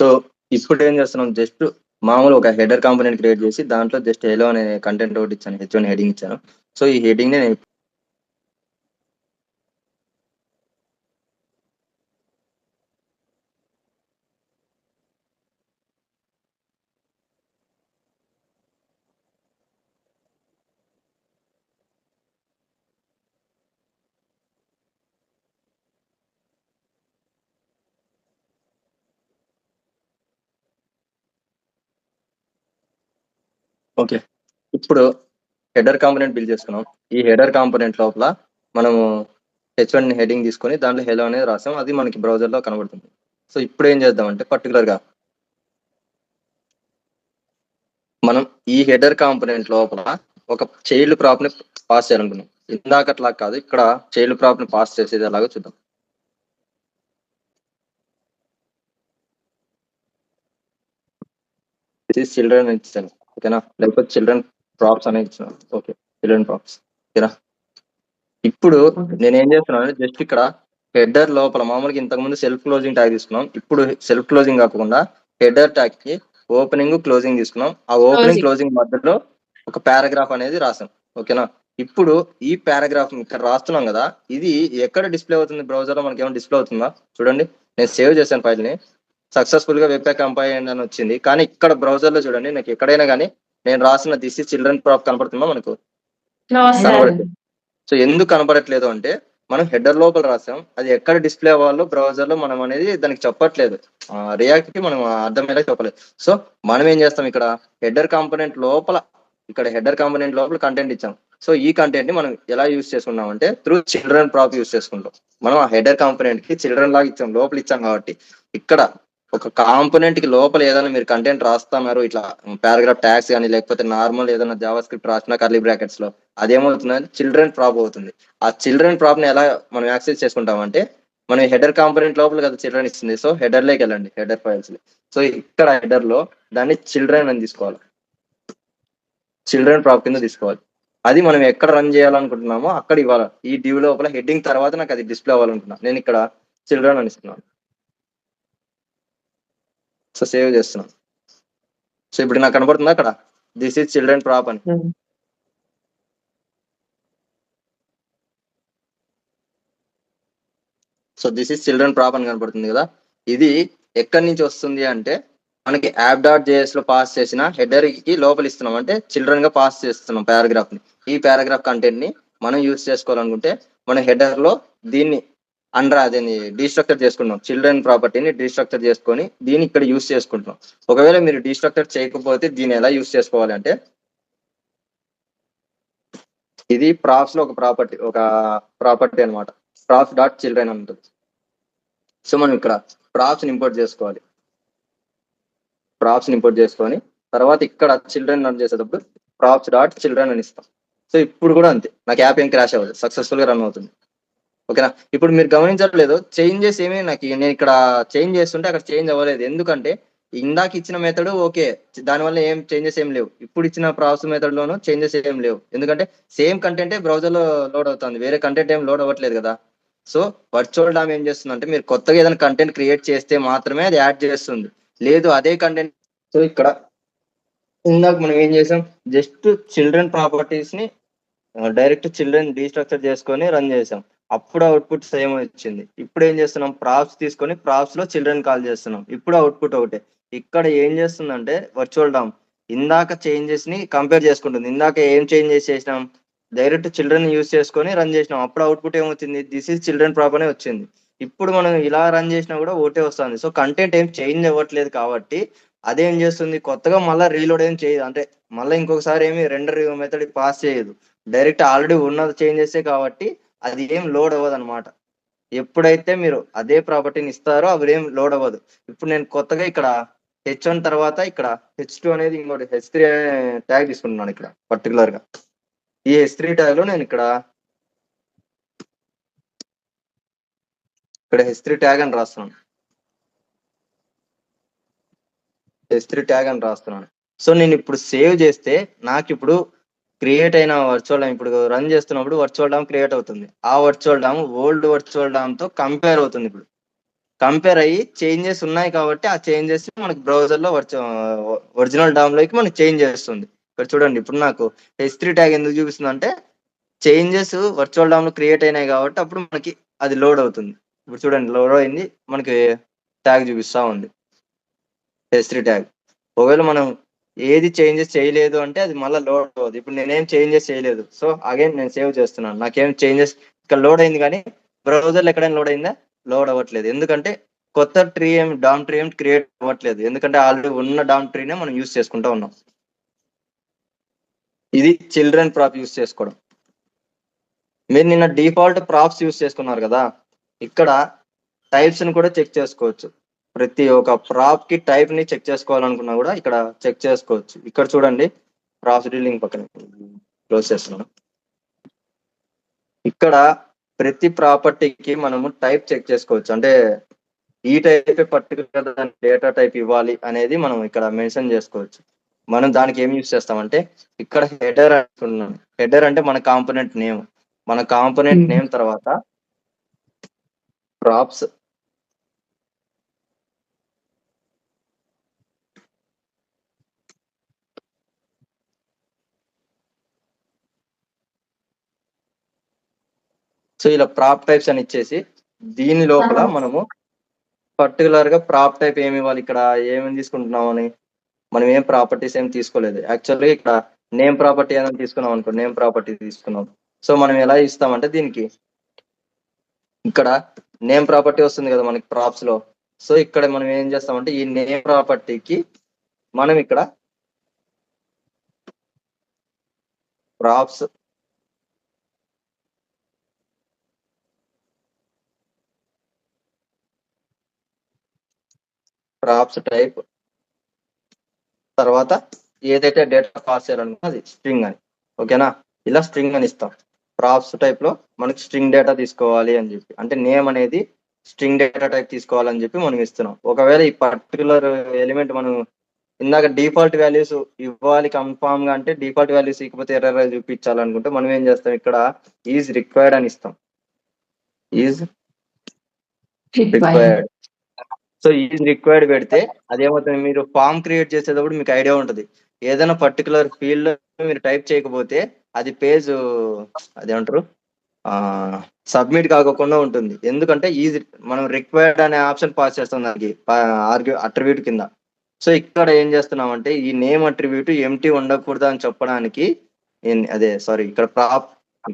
So ఇప్పుడు ఏం చేస్తున్నాం, జస్ట్ మామూలు ఒక హెడర్ కాంపోనెంట్ క్రియేట్ చేసి దాంట్లో జస్ట్ హెలో అనే కంటెంట్ ఒకటి ఇచ్చాను, H1 హెడింగ్ ఇచ్చాను. సో ఈ హెడింగ్ నేను ఓకే. ఇప్పుడు హెడర్ కాంపోనెంట్ బిల్డ్ చేసుకున్నాం. ఈ హెడర్ కాంపోనెంట్ లోపల మనము H1 హెడింగ్ తీసుకొని దాంట్లో హెలో అనేది రాసాం, అది మనకి బ్రౌజర్ లో కనబడుతుంది. సో ఇప్పుడు ఏం చేద్దామంటే పర్టికులర్ గా మనం ఈ హెడర్ కాంపోనెంట్ లోపల ఒక చైల్డ్ ప్రాప్ ని పాస్ చేయాలనుకున్నాం. ఇందాకట్లా కాదు, ఇక్కడ చైల్డ్ ప్రాప్ ని పాస్ చేసేది ఎలాగో చూద్దాం. చిల్డ్రన్ ఇచ్చాను, ఓకేనా, లేకపోతే చిల్డ్రన్ ప్రాప్స్ అనేది ఇచ్చాను. ఓకే, చిల్డ్రన్ ప్రాప్స్, ఓకేనా. ఇప్పుడు నేనేం చేస్తున్నాను, జస్ట్ ఇక్కడ హెడర్ లోపల మామూలుగా ఇంతకుముందు సెల్ఫ్ క్లోజింగ్ ట్యాగ్ తీసుకున్నాం. ఇప్పుడు సెల్ఫ్ క్లోజింగ్ కాకుండా హెడర్ ట్యాగ్ కి ఓపెనింగ్ క్లోజింగ్ తీసుకున్నాం. ఆ ఓపెనింగ్ క్లోజింగ్ మధ్యలో ఒక పారాగ్రాఫ్ అనేది రాసాం, ఓకేనా. ఇప్పుడు ఈ పారాగ్రాఫ్ ఇక్కడ రాస్తున్నాం కదా, ఇది ఎక్కడ డిస్ప్లే అవుతుంది బ్రౌజర్ లో, మనకి ఏమైనా డిస్ప్లే అవుతుందా చూడండి. నేను సేవ్ చేశాను ఫైల్ ని, సక్సెస్ఫుల్ గా వెబ్ ప్యాక్ కంపైల్ అని వచ్చింది. కానీ ఇక్కడ బ్రౌజర్ లో చూడండి, నాకు ఎక్కడైనా కానీ నేను రాసిన దిస్ ఇస్ చిల్డ్రన్ ప్రాప్ కనపడుతుందా మనకు? కనబడట్లేదు. సో ఎందుకు కనబడట్లేదు అంటే మనం హెడర్ లోపల రాసాం, అది ఎక్కడ డిస్ప్లే అవ్వాలో బ్రౌజర్ లో మనం అనేది దానికి చెప్పట్లేదు, రియాక్ట్ కి మనం అర్థమయ్యేలా చెప్పలేదు. సో మనం ఏం చేస్తాం, ఇక్కడ హెడర్ కాంపోనెంట్ లోపల, ఇక్కడ హెడర్ కాంపోనెంట్ లోపల కంటెంట్ ఇచ్చాం. సో ఈ కంటెంట్ ని మనం ఎలా యూస్ చేసుకున్నాం అంటే త్రూ చిల్డ్రన్ ప్రాప్ యూస్ చేసుకుంటాం. మనం ఆ హెడర్ కాంపోనెంట్ కి చిల్డ్రన్ లాగా ఇచ్చాం, లోపల ఇచ్చాం కాబట్టి ఇక్కడ ఒక కాంపోనెంట్ కి లోపల ఏదైనా మీరు కంటెంట్ రాస్తున్నారు, ఇట్లా పారాగ్రాఫ్ ట్యాగ్స్ కానీ లేకపోతే నార్మల్ ఏదైనా జావా స్క్రిప్ట్ రాసిన కర్లీ బ్రాకెట్స్ లో, అదేమవుతుందంటే చిల్డ్రన్ ప్రాప్ అవుతుంది. ఆ చిల్డ్రన్ ప్రాప్ ని ఎలా మనం యాక్సెస్ చేసుకుంటాం అంటే, మనం హెడర్ కాంపోనెంట్ లోపల కదా చిల్డ్రన్ ఇస్తుంది. సో హెడర్ లోకి వెళ్ళండి, హెడర్ ఫైల్స్. సో ఇక్కడ హెడర్ లో దాన్ని చిల్డ్రన్ అని తీసుకోవాలి, చిల్డ్రన్ ప్రాప్ కింద తీసుకోవాలి. అది మనం ఎక్కడ రన్ చేయాలనుకుంటున్నామో అక్కడ ఇవ్వాలి. ఈ డ్యూ లోపల హెడ్డింగ్ తర్వాత నాకు అది డిస్ప్లే అవ్వాలనుకుంటున్నాను, నేను ఇక్కడ చిల్డ్రన్ అని ఇస్తున్నాను. సో సేవ్ చేస్తున్నాను. సో ఇప్పుడు నాకు కనబడుతుందా అక్కడ దిస్ ఈజ్ చిల్డ్రన్ ప్రాప్ అని? సో దిస్ ఈజ్ చిల్డ్రన్ ప్రాప్ అని కనబడుతుంది కదా. ఇది ఎక్కడి నుంచి వస్తుంది అంటే మనకి యాప్ డాట్ జేఎస్ లో పాస్ చేసిన హెడర్ కి లోపల ఇస్తున్నాం, అంటే చిల్డ్రన్ గా పాస్ చేస్తున్నాం పారాగ్రాఫ్ ని. ఈ పారాగ్రాఫ్ కంటెంట్ ని మనం యూజ్ చేసుకోవాలనుకుంటే మన హెడర్ లో దీన్ని అదేని డీస్ట్రక్చర్ చేసుకుంటాం, చిల్డ్రన్ ప్రాపర్టీని డీస్ట్రక్చర్ చేసుకొని దీన్ని ఇక్కడ యూజ్ చేసుకుంటాం. ఒకవేళ మీరు డీస్ట్రక్చర్ చేయకపోతే దీన్ని ఎలా యూజ్ చేసుకోవాలి అంటే, ఇది ప్రాప్స్ లో ఒక ప్రాపర్టీ అనమాట, ప్రాప్స్ డాట్ చిల్డ్రన్ అని ఉంటుంది. సో మనం ఇక్కడ ప్రాప్స్ ఇంపోర్ట్ చేసుకోవాలి, ప్రాప్స్ ఇంపోర్ట్ చేసుకొని తర్వాత ఇక్కడ చిల్డ్రన్ రన్ చేసేటప్పుడు ప్రాప్స్ డాట్ చిల్డ్రన్ అని ఇస్తాం. సో ఇప్పుడు కూడా అంతే, నాకు యాప్ ఏం క్రాష్ అవ్వదు, సక్సెస్ఫుల్ గా రన్ అవుతుంది, ఓకేనా. ఇప్పుడు మీరు గమనించట్లేదు, చేంజెస్ ఏమీ నాకు నేను ఇక్కడ చేంజ్ చేస్తుంటే అక్కడ చేంజ్ అవ్వలేదు. ఎందుకంటే ఇందాక ఇచ్చిన మెథడ్ ఓకే, దానివల్ల ఏం చేంజెస్ ఏం లేవు. ఇప్పుడు ఇచ్చిన ప్రాసెస్ మెథడ్ లోను చేంజెస్ ఏం లేవు, ఎందుకంటే సేమ్ కంటెంటే బ్రౌజర్ లో లోడ్ అవుతుంది, వేరే కంటెంట్ ఏం లోడ్ అవ్వట్లేదు కదా. సో వర్చువల్ డామ్ ఏం చేస్తుంది అంటే, మీరు కొత్తగా ఏదైనా కంటెంట్ క్రియేట్ చేస్తే మాత్రమే అది యాడ్ చేస్తుంది, లేదు అదే కంటెంట్. సో ఇక్కడ ఇందాక మనం ఏం చేసాం, జస్ట్ చిల్డ్రన్ ప్రాపర్టీస్ ని డైరెక్ట్ చిల్డ్రన్ డీస్ట్రక్చర్ చేసుకొని రన్ చేసాం, అప్పుడు అవుట్పుట్ సేమ్ వచ్చింది. ఇప్పుడు ఏం చేస్తున్నాం, ప్రాప్స్ తీసుకొని ప్రాప్స్ లో చిల్డ్రన్ కాల్ చేస్తున్నాం, ఇప్పుడు అవుట్పుట్ ఒకటే. ఇక్కడ ఏం చేస్తుందంటే వర్చువల్ డామ్ ఇందాక చేంజెస్ ని కంపేర్ చేసుకుంటుంది. ఇందాక ఏం చేంజెస్ చేసినాం, డైరెక్ట్ చిల్డ్రన్ యూస్ చేసుకొని రన్ చేసినాం, అప్పుడు అవుట్పుట్ ఏమొచ్చింది, దిస్ ఈజ్ చిల్డ్రన్ ప్రాప్ అనే వచ్చింది. ఇప్పుడు మనం ఇలా రన్ చేసినా కూడా ఒకటే వస్తుంది. సో కంటెంట్ ఏం చేంజ్ అవ్వట్లేదు కాబట్టి అదేం చేస్తుంది, కొత్తగా మళ్ళీ రీలోడ్ ఏం చేయదు, అంటే మళ్ళీ ఇంకొకసారి ఏమి రెండర్ మెథడ్ పాస్ చేయదు, డైరెక్ట్ ఆల్రెడీ ఉన్నది చేంజెసే కాబట్టి అది ఏం లోడ్ అవ్వదు అనమాట. ఎప్పుడైతే మీరు అదే ప్రాపర్టీని ఇస్తారో అవి ఏం లోడ్ అవ్వదు. ఇప్పుడు నేను కొత్తగా ఇక్కడ H1 తర్వాత ఇక్కడ H2 అనేది ఇంకోటి H3 ట్యాగ్ తీసుకుంటున్నాను. ఇక్కడ పర్టికులర్ గా ఈ H3 ట్యాగ్ లో నేను ఇక్కడ H3 ట్యాగ్ అని రాస్తున్నాను, H3 ట్యాగ్ అని రాస్తున్నాను. సో నేను ఇప్పుడు సేవ్ చేస్తే నాకు ఇప్పుడు క్రియేట్ అయిన వర్చువల్ డామ్, ఇప్పుడు రన్ చేస్తున్నప్పుడు వర్చువల్ డామ్ క్రియేట్ అవుతుంది. ఆ virtual DOM old virtual DOM తో కంపేర్ అవుతుంది. ఇప్పుడు కంపేర్ అయ్యి చేంజెస్ ఉన్నాయి కాబట్టి ఆ చేంజెస్ మనకి బ్రౌజర్ లో ఒరిజినల్ డామ్ లోకి మనకి చేంజ్ చేస్తుంది. ఇక్కడ చూడండి, ఇప్పుడు నాకు H3 ట్యాగ్ ఎందుకు చూపిస్తుంది అంటే చేంజెస్ వర్చువల్ డామ్ లో క్రియేట్ అయినాయి కాబట్టి అప్పుడు మనకి అది లోడ్ అవుతుంది. ఇప్పుడు చూడండి, లోడ్ అయింది, మనకి ట్యాగ్ చూపిస్తా ఉంది H3 ట్యాగ్. ఒకవేళ మనం ఏది చేంజెస్ చేయలేదు అంటే అది మళ్ళీ లోడ్ అవ్వదు. ఇప్పుడు నేనేం చేంజెస్ చేయలేదు, సో అగైన్ నేను సేవ్ చేస్తున్నాను. నాకేం చేంజెస్ ఇక్కడ లోడ్ అయింది కానీ బ్రౌజర్లో ఎక్కడైనా లోడ్ అయిందా? లోడ్ అవ్వట్లేదు. ఎందుకంటే కొత్త డామ్ ట్రీ ఏం క్రియేట్ అవ్వట్లేదు, ఎందుకంటే ఆల్రెడీ ఉన్న డామ్ ట్రీనే మనం యూస్ చేసుకుంటా ఉన్నాం. ఇది చిల్డ్రన్ ప్రాప్ యూస్ చేసుకోవడం. మీరు నిన్న డిఫాల్ట్ ప్రాప్స్ యూస్ చేసుకున్నారు కదా, ఇక్కడ టైప్స్ ని కూడా చెక్ చేసుకోవచ్చు. ప్రతి ఒక్క ప్రాప్ కి టైప్ ని చెక్ చేసుకోవాలనుకున్నా కూడా ఇక్కడ చెక్ చేసుకోవచ్చు. ఇక్కడ చూడండి, ప్రాప్స్ డీలింగ్ పక్కన క్లోజ్ చేస్తున్నాను. ఇక్కడ ప్రతి ప్రాపర్టీకి మనము టైప్ చెక్ చేసుకోవచ్చు. అంటే ఈ టైప్ పర్టికులర్ డేటా టైప్ ఇవ్వాలి అనేది మనం ఇక్కడ మెన్షన్ చేసుకోవచ్చు. మనం దానికి ఏం యూస్ చేస్తామంటే ఇక్కడ హెడర్ అనుకున్నాం. హెడర్ అంటే మన కాంపోనెంట్ నేమ్. మన కాంపోనెంట్ నేమ్ తర్వాత ప్రాప్స్ సో ఇలా ప్రాప్ టైప్స్ అని ఇచ్చేసి దీని లోపల మనము పర్టికులర్ గా ప్రాప్ టైప్ ఏమి ఇవ్వాలి, ఇక్కడ ఏమేమి తీసుకుంటున్నాం అని మనం ఏం ప్రాపర్టీస్ ఏం తీసుకోలేదు. యాక్చువల్గా ఇక్కడ నేమ్ ప్రాపర్టీ ఏదైనా తీసుకున్నాం అనుకో, నేమ్ ప్రాపర్టీ తీసుకున్నాం. సో మనం ఎలా ఇస్తామంటే దీనికి ఇక్కడ నేమ్ ప్రాపర్టీ వస్తుంది కదా మనకి ప్రాప్స్ లో. సో ఇక్కడ మనం ఏం చేస్తామంటే ఈ నేమ్ ప్రాపర్టీకి మనం ఇక్కడ ప్రాప్స్ టైప్ తర్వాత ఏదైతే డేటా పాస్ చేయాలనుకో అది స్ట్రింగ్ అని, ఓకేనా? ఇలా స్ట్రింగ్ అని ఇస్తాం. ప్రాప్స్ టైప్ లో మనకి స్ట్రింగ్ డేటా తీసుకోవాలి అని చెప్పి, అంటే నేమ్ అనేది స్ట్రింగ్ డేటా టైప్ తీసుకోవాలని చెప్పి మనం ఇస్తున్నాం. ఒకవేళ ఈ పర్టికులర్ ఎలిమెంట్ మనం ఇందాక డిఫాల్ట్ వాల్యూస్ ఇవ్వాలి కన్ఫామ్ గా అంటే డిఫాల్ట్ వాల్యూస్ ఇకపోతే ఎర్రర్ చూపించాలనుకుంటే మనం ఏం చేస్తాం, ఇక్కడ ఈజ్ రిక్వైర్డ్ అని ఇస్తాం. Is required. So is required పెడితే అదేమవుతుంది, మీరు ఫామ్ క్రియేట్ చేసేటప్పుడు మీకు ఐడియా ఉంటుంది. ఏదైనా పర్టికులర్ ఫీల్డ్ లో మీరు టైప్ చేయకపోతే అది పేజ్ అదేమంటారు సబ్మిట్ కాకుండా ఉంటుంది. ఎందుకంటే ఈజ్ మనం రిక్వైర్డ్ అనే ఆప్షన్ పాస్ చేస్తాం దానికి అట్రిబ్యూట్ కింద. సో ఇక్కడ ఏం చేస్తున్నామంటే ఈ నేమ్ అట్రిబ్యూట్ ఎంటీ ఉండకూడదు అని చెప్పడానికి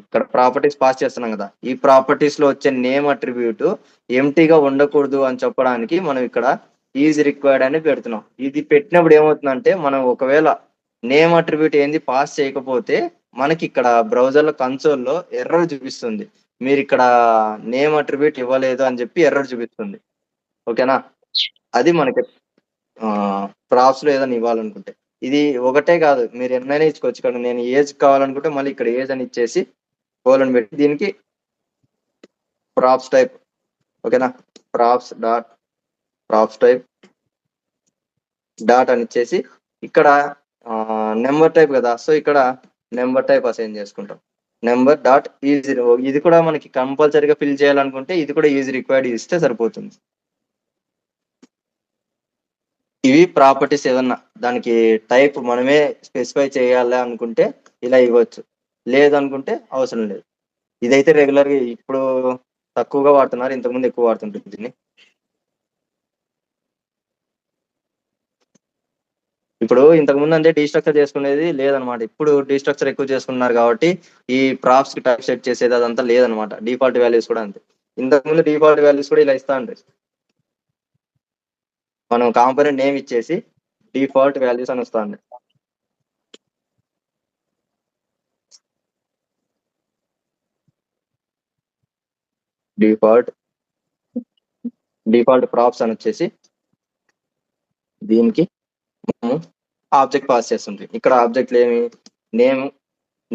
ఇక్కడ ప్రాపర్టీస్ పాస్ చేస్తున్నాం కదా, ఈ ప్రాపర్టీస్ లో వచ్చే నేమ్ అట్రిబ్యూట్ ఎంటీగా ఉండకూడదు అని చెప్పడానికి మనం ఇక్కడ ఈజ్ రిక్వైర్డ్ అని పెడుతున్నాం. ఇది పెట్టినప్పుడు ఏమవుతుందంటే మనం ఒకవేళ నేమ్ అట్రిబ్యూట్ ఏంది పాస్ చేయకపోతే మనకి ఇక్కడ బ్రౌజర్ లో కన్సోల్ లో ఎర్రర్ చూపిస్తుంది. మీరు ఇక్కడ నేమ్ అట్రిబ్యూట్ ఇవ్వలేదు అని చెప్పి ఎర్రర్ చూపిస్తుంది, ఓకేనా? అది మనకి ప్రాప్స్ లో ఏదైనా ఇవ్వాలనుకుంటే ఇది ఒకటే కాదు, మీరు ఎన్నైనా ఇచ్చుకోవచ్చు. ఇక్కడ నేను ఏజ్ కావాలనుకుంటే మళ్ళీ ఇక్కడ ఏజ్ అని ఇచ్చేసి కోలన్ పెట్టి దీనికి ప్రాప్స్ టైప్, ఓకేనా? ప్రాప్స్ టైప్ డాట్ అని ఇచ్చేసి ఇక్కడ నెంబర్ టైప్ కదా, సో ఇక్కడ నెంబర్ టైప్ అసైన్ చేసుకుంటాం. నెంబర్ డాట్ ఈజీ, ఇది కూడా మనకి కంపల్సరీగా ఫిల్ చేయాలనుకుంటే ఇది కూడా ఈజీ రిక్వైర్డ్ ఇస్తే సరిపోతుంది. ఇవి ప్రాపర్టీస్. ఏదన్నా దానికి టైప్ మనమే స్పెసిఫై చేయాలి అనుకుంటే ఇలా ఇవ్వచ్చు, లేదనుకుంటే అవసరం లేదు. ఇదైతే రెగ్యులర్ గా ఇప్పుడు తక్కువగా వాడుతున్నారు, ఇంతకుముందు ఎక్కువ వాడుతుంటుంది దీన్ని. ఇప్పుడు ఇంతకుముందు అంటే డీస్ట్రక్చర్ చేసుకునేది లేదనమాట, ఇప్పుడు డీస్ట్రక్చర్ ఎక్కువ చేసుకున్నారు కాబట్టి ఈ ప్రాప్స్ కి టైప్ సెట్ చేసేది అదంతా లేదనమాట. డిఫాల్ట్ వాల్యూస్ కూడా అంతే. ఇంతకుముందు డిఫాల్ట్ వాల్యూస్ కూడా ఇలా ఇస్తా ఉంటాయి. మనం కాంపోనెంట్ నేమ్ ఇచ్చేసి డిఫాల్ట్ వాల్యూస్ అని వస్తుంది. డిఫాల్ట్ ప్రాప్స్ అని వచ్చేసి దీనికి ఆబ్జెక్ట్ పాస్ చేస్తుంది. ఇక్కడ ఆబ్జెక్ట్ ఏమి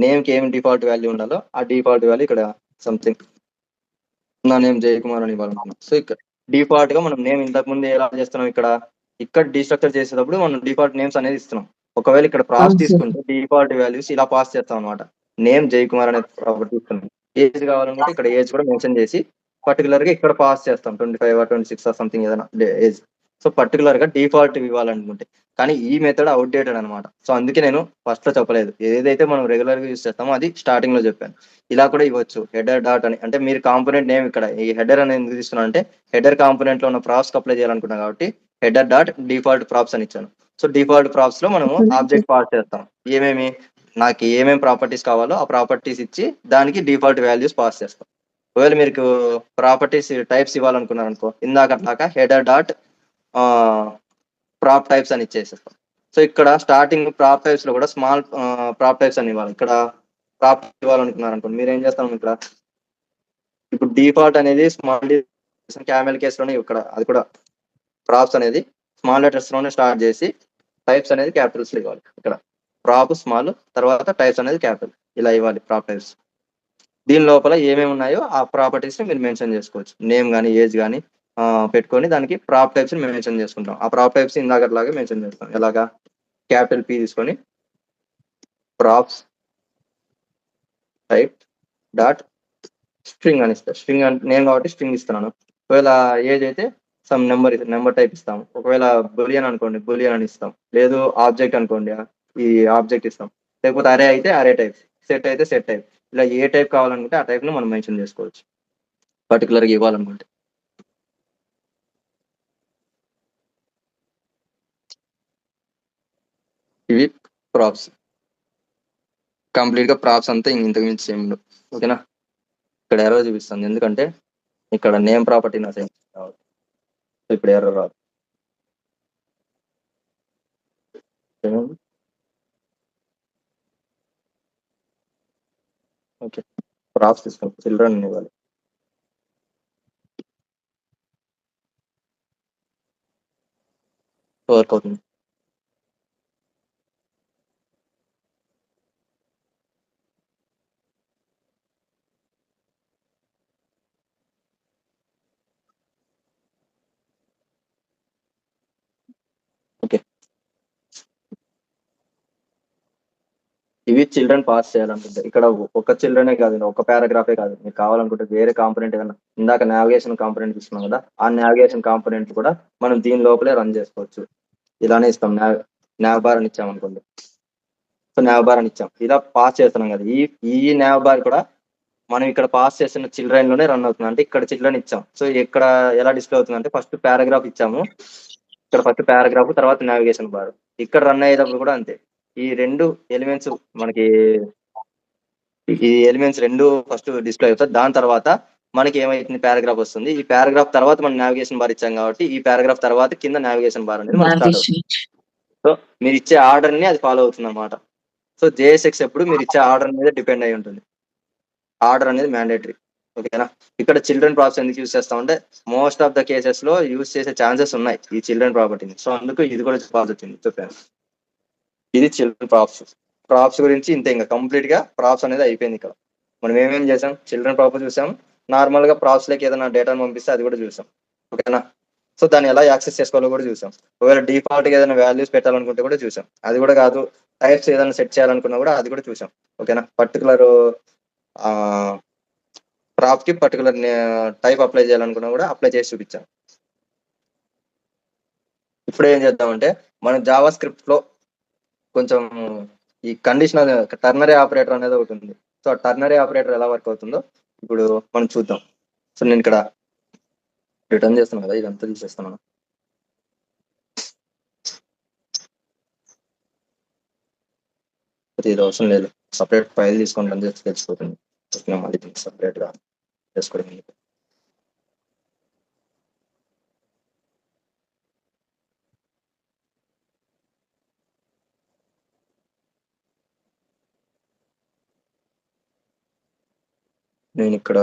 నేమ్ కి ఏమి డిఫాల్ట్ వాల్యూ ఉండాలో ఆ డిఫాల్ట్ వాల్యూ ఇక్కడ సంథింగ్ నా నేమ్ జయకుమార్ అని ఇవ్వాలనుకున్నాం. సో ఇక్కడ డిఫాల్ట్ గా మనం నేమ్ ఇంతకు ముందు ఎలా చేస్తున్నాం, ఇక్కడ డీస్ట్రక్చర్ చేసేటప్పుడు మనం డిఫాల్ట్ నేమ్స్ అనేది ఇస్తున్నాం. ఒకవేళ ఇక్కడ ప్రాప్స్ తీసుకుంటే డిఫాల్ట్ వాల్యూస్ ఇలా పాస్ చేస్తాం అనమాట. నేమ్ జయకుమార్ అనే ప్రాపర్టీ ఇస్తున్నాం. ఏజ్ కావాలనుకుంటే ఇక్కడ ఏజ్ కూడా మెన్షన్ చేసి పర్టికులర్ గా ఇక్కడ పాస్ చేస్తాం 25 or 26 సంథింగ్ ఏదైనా ఏజ్. సో పర్టికులర్ గా డిఫాల్ట్ ఇవ్వాలనుకుంటే, కానీ ఈ మెథడ్ అవుట్డేటెడ్ అనమాట. సో అందుకే నేను ఫస్ట్ లో చెప్పలేదు, ఏదైతే మనం రెగ్యులర్ గా యూస్ చేస్తామో అది స్టార్టింగ్ లో చెప్పాను. ఇలా కూడా ఇవ్వచ్చు హెడర్ డాట్ అని. అంటే మీరు కాంపోనెంట్ నేమ్ ఇక్కడ ఈ హెడర్ అనేది ఎందుకు తీసుకున్నా అంటే హెడర్ కాంపోనెంట్ లో ఉన్న ప్రాప్స్ అప్లై చేయాలనుకున్నా కాబట్టి హెడర్ డాట్ డిఫాల్ట్ ప్రాప్స్ అని ఇచ్చాను. సో డిఫాల్ట్ ప్రాప్స్ లో మనము ఆబ్జెక్ట్ పాస్ చేస్తాం. ఏమేమి నాకు ఏమేమి ప్రాపర్టీస్ కావాలో ఆ ప్రాపర్టీస్ ఇచ్చి దానికి డిఫాల్ట్ వాల్యూస్ పాస్ చేస్తాం. ఒకవేళ మీకు ప్రాపర్టీస్ టైప్స్ ఇవ్వాలనుకున్నారు అనుకో, ఇందాక హెడర్ డాట్ ప్రాప్ టైప్స్ అని ఇచ్చేసేస్తాం. సో ఇక్కడ స్టార్టింగ్ ప్రాప్ టైప్స్ లో కూడా స్మాల్ ప్రాప్ టైప్స్ అని ఇవ్వాలి. ఇక్కడ ప్రాప్ ఇవ్వాలనుకున్నారు అనుకోండి, మీరు ఏం చేస్తాం ఇక్కడ ఇప్పుడు డిఫాల్ట్ అనేది స్మాల్ క్యామెల్ కేస్ లోనే ఇక్కడ అది కూడా ప్రాప్స్ అనేది స్మాల్ లెటర్స్ లోనే స్టార్ట్ చేసి టైప్స్ అనేది క్యాపిటల్స్ లో ఇవ్వాలి. ఇక్కడ ప్రాప్ స్మాల్ తర్వాత టైప్స్ అనేది క్యాపిటల్, ఇలా ఇవ్వాలి ప్రాప్ టైప్స్. దీని లోపల ఏమేమి ఉన్నాయో ఆ ప్రాపర్టీస్ ని మీరు మెన్షన్ చేసుకోవచ్చు. నేమ్ కానీ ఏజ్ కానీ పెట్టుకొని దానికి ప్రాప్ టైప్స్ ని మెన్షన్ చేసుకుంటాం. ఆ ప్రాప్ టైప్స్ ఇందాకట్లాగే మెన్షన్ చేస్తాం. ఎలాగా క్యాపిటల్ పి తీసుకొని ప్రాప్స్ టైప్ డాట్ స్ట్రింగ్ అని ఇస్తాను. స్ట్రింగ్ అంటే నేమ్ కాబట్టి స్ట్రింగ్ ఇస్తున్నాను. ఒకవేళ ఏజ్ అయితే సమ్ నెంబర్ టైప్ ఇస్తాం. ఒకవేళ బులియన్ అనుకోండి బులియన్ అని ఇస్తాం. లేదు ఆబ్జెక్ట్ అనుకోండి ఈ ఆబ్జెక్ట్ ఇస్తాం. లేకపోతే అరే అయితే అరే టైప్, సెట్ అయితే సెట్ టైప్. ఇలా ఏ టైప్ కావాలనుకుంటే ఆ టైప్ ను మనం మెన్షన్ చేసుకోవచ్చు పర్టికులర్గా ఇవ్వాలనుకుంటే. ఇవి ప్రాప్స్. కంప్లీట్ గా ప్రాప్స్ అంతా ఇంతకు మించి ఏమి ఉండవు. ఓకేనా. ఇక్కడ ఎర్రో చూపిస్తుంది ఎందుకంటే ఇక్కడ నేమ్ ప్రాపర్టీ నా సేమ్. ఇప్పుడు ఎర్రో రాదు. ఓకే, ప్రాప్స్ తీసుకోండి, చిల్డ్రన్ ఇవ్వాలి. వర్క్ అవుతుంది. ఓకే, ఇవి చిల్డ్రన్ పాస్ చేయాలనుకుంటే ఇక్కడ ఒక చిల్డ్రనే కాదు, ఒక పారాగ్రాఫే కాదు, మీకు కావాలనుకుంటే వేరే కాంపోనెంట్ ఏదైనా ఇందాక నావిగేషన్ కాంపోనెంట్ ఇస్తున్నాం కదా, ఆ నావిగేషన్ కాంపోనెంట్ కూడా మనం దీని లోపలే రన్ చేసుకోవచ్చు. ఇలానే ఇస్తాం. నావ్ బార్ అని ఇచ్చాం అనుకోండి. సో నావ్ బార్ అని ఇచ్చాం, ఇలా పాస్ చేస్తున్నాం కదా. ఈ నావ్ బార్ కూడా మనం ఇక్కడ పాస్ చేసిన చిల్డ్రన్ లోనే రన్ అవుతుంది. అంటే ఇక్కడ చిల్డ్రన్ ఇచ్చాం. సో ఇక్కడ ఎలా డిస్ప్లే అవుతుంది అంటే ఫస్ట్ పారాగ్రాఫ్ ఇచ్చాము, ఇక్కడ ఫస్ట్ పారాగ్రాఫ్ తర్వాత నావిగేషన్ బార్. ఇక్కడ రన్ అయ్యేటప్పుడు కూడా అంతే. ఈ రెండు ఎలిమెంట్స్ మనకి ఈ ఎలిమెంట్స్ రెండు ఫస్ట్ డిస్ప్లే అవుతాయి. దాని తర్వాత మనకి ఏమైతుంది పారాగ్రాఫ్ వస్తుంది. ఈ పారాగ్రాఫ్ తర్వాత మనం నావిగేషన్ బార్ ఇచ్చాం కాబట్టి ఈ పారాగ్రాఫ్ తర్వాత కింద నావిగేషన్ బార్ అనేది మనకి స్టార్ట్ అవుతుంది. సో మీరు ఇచ్చే ఆర్డర్ ని అది ఫాలో అవుతుంది అనమాట. సో జేఎస్ఎక్స్ ఎప్పుడు మీరు ఇచ్చే ఆర్డర్ మీద డిపెండ్ అయి ఉంటుంది. ఆర్డర్ అనేది మ్యాండేటరీ. ఓకేనా. ఇక్కడ చిల్డ్రన్ ప్రాప్స్ ఎందుకు యూస్ చేస్తామంటే మోస్ట్ ఆఫ్ ద కేసెస్ లో యూస్ చేసే ఛాన్సెస్ ఉన్నాయి ఈ చిల్డ్రన్ ప్రాపర్టీని. సో అందుకు ఇది కూడా చెప్పాల్సి వచ్చింది, చెప్పాను. ఇది చిల్డ్రన్ ప్రాప్స్. ప్రాప్స్ గురించి ఇంతే, ఇంకా కంప్లీట్ గా ప్రాప్స్ అనేది అయిపోయింది. ఇక్కడ మనం ఏమేమి చేసాం, చిల్డ్రన్ ప్రాప్స్ చూసాం, నార్మల్ గా ప్రాప్స్ లకి ఏదైనా డేటాను పంపిస్తే అది కూడా చూసాం. ఓకేనా. సో దాన్ని ఎలా యాక్సెస్ చేసుకోవాలో కూడా చూసాం. ఒకవేళ డిఫాల్ట్ గా ఏదైనా వాల్యూస్ పెట్టాలనుకుంటే కూడా చూసాం. అది కూడా కాదు, టైప్స్ ఏదైనా సెట్ చేయాలనుకున్నా కూడా అది కూడా చూసాం. ఓకేనా. పర్టికులర్ ప్రాప్ కి పర్టికులర్ టైప్ అప్లై చేయాలనుకున్నా కూడా అప్లై చేసి చూపించాం. ఇప్పుడు ఏం చేద్దామంటే మనం జావా స్క్రిప్ట్ లో కొంచెం ఈ కండిషనల్ టర్నరీ ఆపరేటర్ అనేది ఒకటి ఉంది. సో ఆ టర్నరీ ఆపరేటర్ ఎలా వర్క్ అవుతుందో ఇప్పుడు మనం చూద్దాం. సో నేను ఇక్కడ రిటర్న్ చేస్తున్నాను కదా, ఇదంతా తీసేస్తున్నాను. ఇది అవసరం లేదు, సపరేట్ ఫైల్ తీసుకొని రన్ చేసి తెలిసిపోతుంది. మళ్ళీ సపరేట్ గా చేసుకోవడం. నేను ఇక్కడ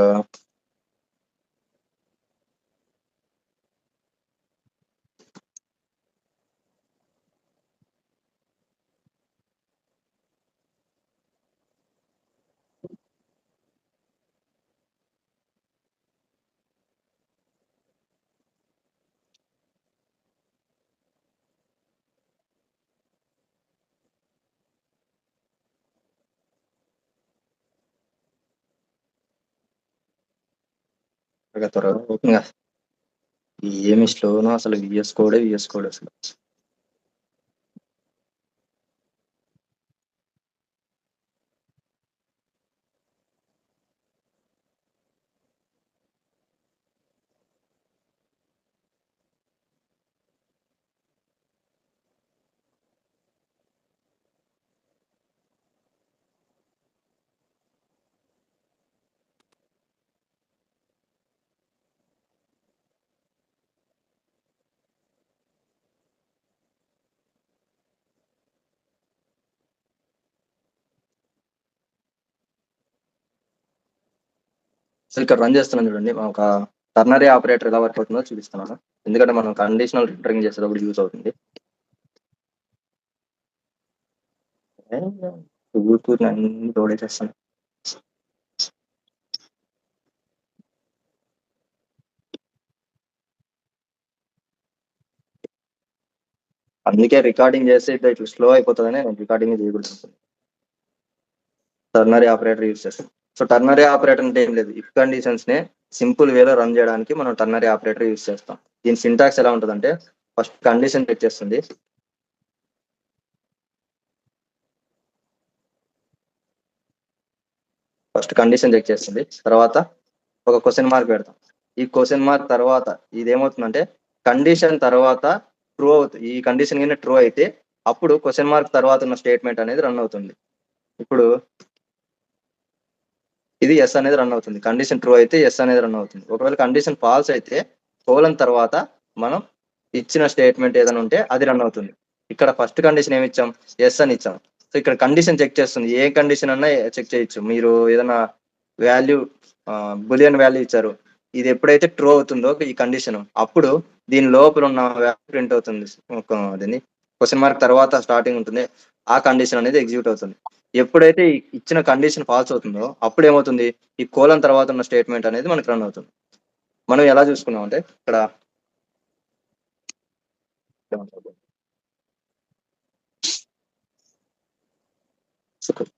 త్వరగా ఓపెన్ గా ఏమి స్లోనో అసలు విఎస్ కోడ్ అసలు. అసలు ఇక్కడ రన్ చేస్తున్నాను చూడండి, ఒక టర్నరీ ఆపరేటర్ ఎలా వర్క్ అవుతుందో చూపిస్తున్నాను. ఎందుకంటే మనం కండిషనల్ ఫిల్టరింగ్ చేసేటప్పుడు యూజ్ అవుతుంది. ఊరుకూరిని అన్ని తోడేసేస్తాను. అందుకే రికార్డింగ్ చేస్తే ఇట్లా స్లో అయిపోతుందని నేను రికార్డింగ్ చేయకూడదు. టర్నరీ ఆపరేటర్ యూజ్ చేస్తాను. సో టర్నరీ ఆపరేటర్ అంటే ఏం లేదు, ఇఫ్ కండిషన్స్ ని సింపుల్ వేలో రన్ చేయడానికి మనం టర్నరీ ఆపరేటర్ యూజ్ చేస్తాం. దీని సింటాక్స్ ఎలా ఉంటుందంటే, ఫస్ట్ కండిషన్ చెక్ చేస్తుంది. తర్వాత ఒక క్వశ్చన్ మార్క్ పెడతాం. ఈ క్వశ్చన్ మార్క్ తర్వాత ఇదేమవుతుందంటే, కండిషన్ తర్వాత ట్రూ అవుతుంది. ఈ కండిషన్ కింద ట్రూ అయితే అప్పుడు క్వశ్చన్ మార్క్ తర్వాత ఉన్న స్టేట్మెంట్ అనేది రన్ అవుతుంది. ఇప్పుడు ఇది ఎస్ అనేది రన్ అవుతుంది. కండిషన్ ట్రూ అయితే ఎస్ అనేది రన్ అవుతుంది. ఒకవేళ కండిషన్ ఫాల్స్ అయితే కోలన్ తర్వాత మనం ఇచ్చిన స్టేట్మెంట్ ఏదైనా ఉంటే అది రన్ అవుతుంది. ఇక్కడ ఫస్ట్ కండిషన్ ఏమి ఇచ్చాం, ఎస్ అని ఇచ్చాం. సో ఇక్కడ కండిషన్ చెక్ చేస్తుంది. ఏ కండిషన్ అన్నా చెక్ చేయొచ్చు. మీరు ఏదైనా వాల్యూ బులియన్ వాల్యూ ఇచ్చారు, ఇది ఎప్పుడైతే ట్రూ అవుతుందో ఈ కండిషన్, అప్పుడు దీని లోపల ఉన్న వాల్యూ ప్రింట్ అవుతుంది. దీన్ని క్వశ్చన్ మార్క్ తర్వాత స్టార్టింగ్ ఉంటుంది, ఆ కండిషన్ అనేది ఎగ్జిక్యూట్ అవుతుంది. ఎప్పుడైతే ఇచ్చిన కండిషన్ ఫాల్స్ అవుతుందో అప్పుడు ఏమవుతుంది, ఈ కోలన్ తర్వాత ఉన్న స్టేట్మెంట్ అనేది మనకి రన్ అవుతుంది. మనం ఎలా చూసుకున్నాం అంటే, ఇక్కడ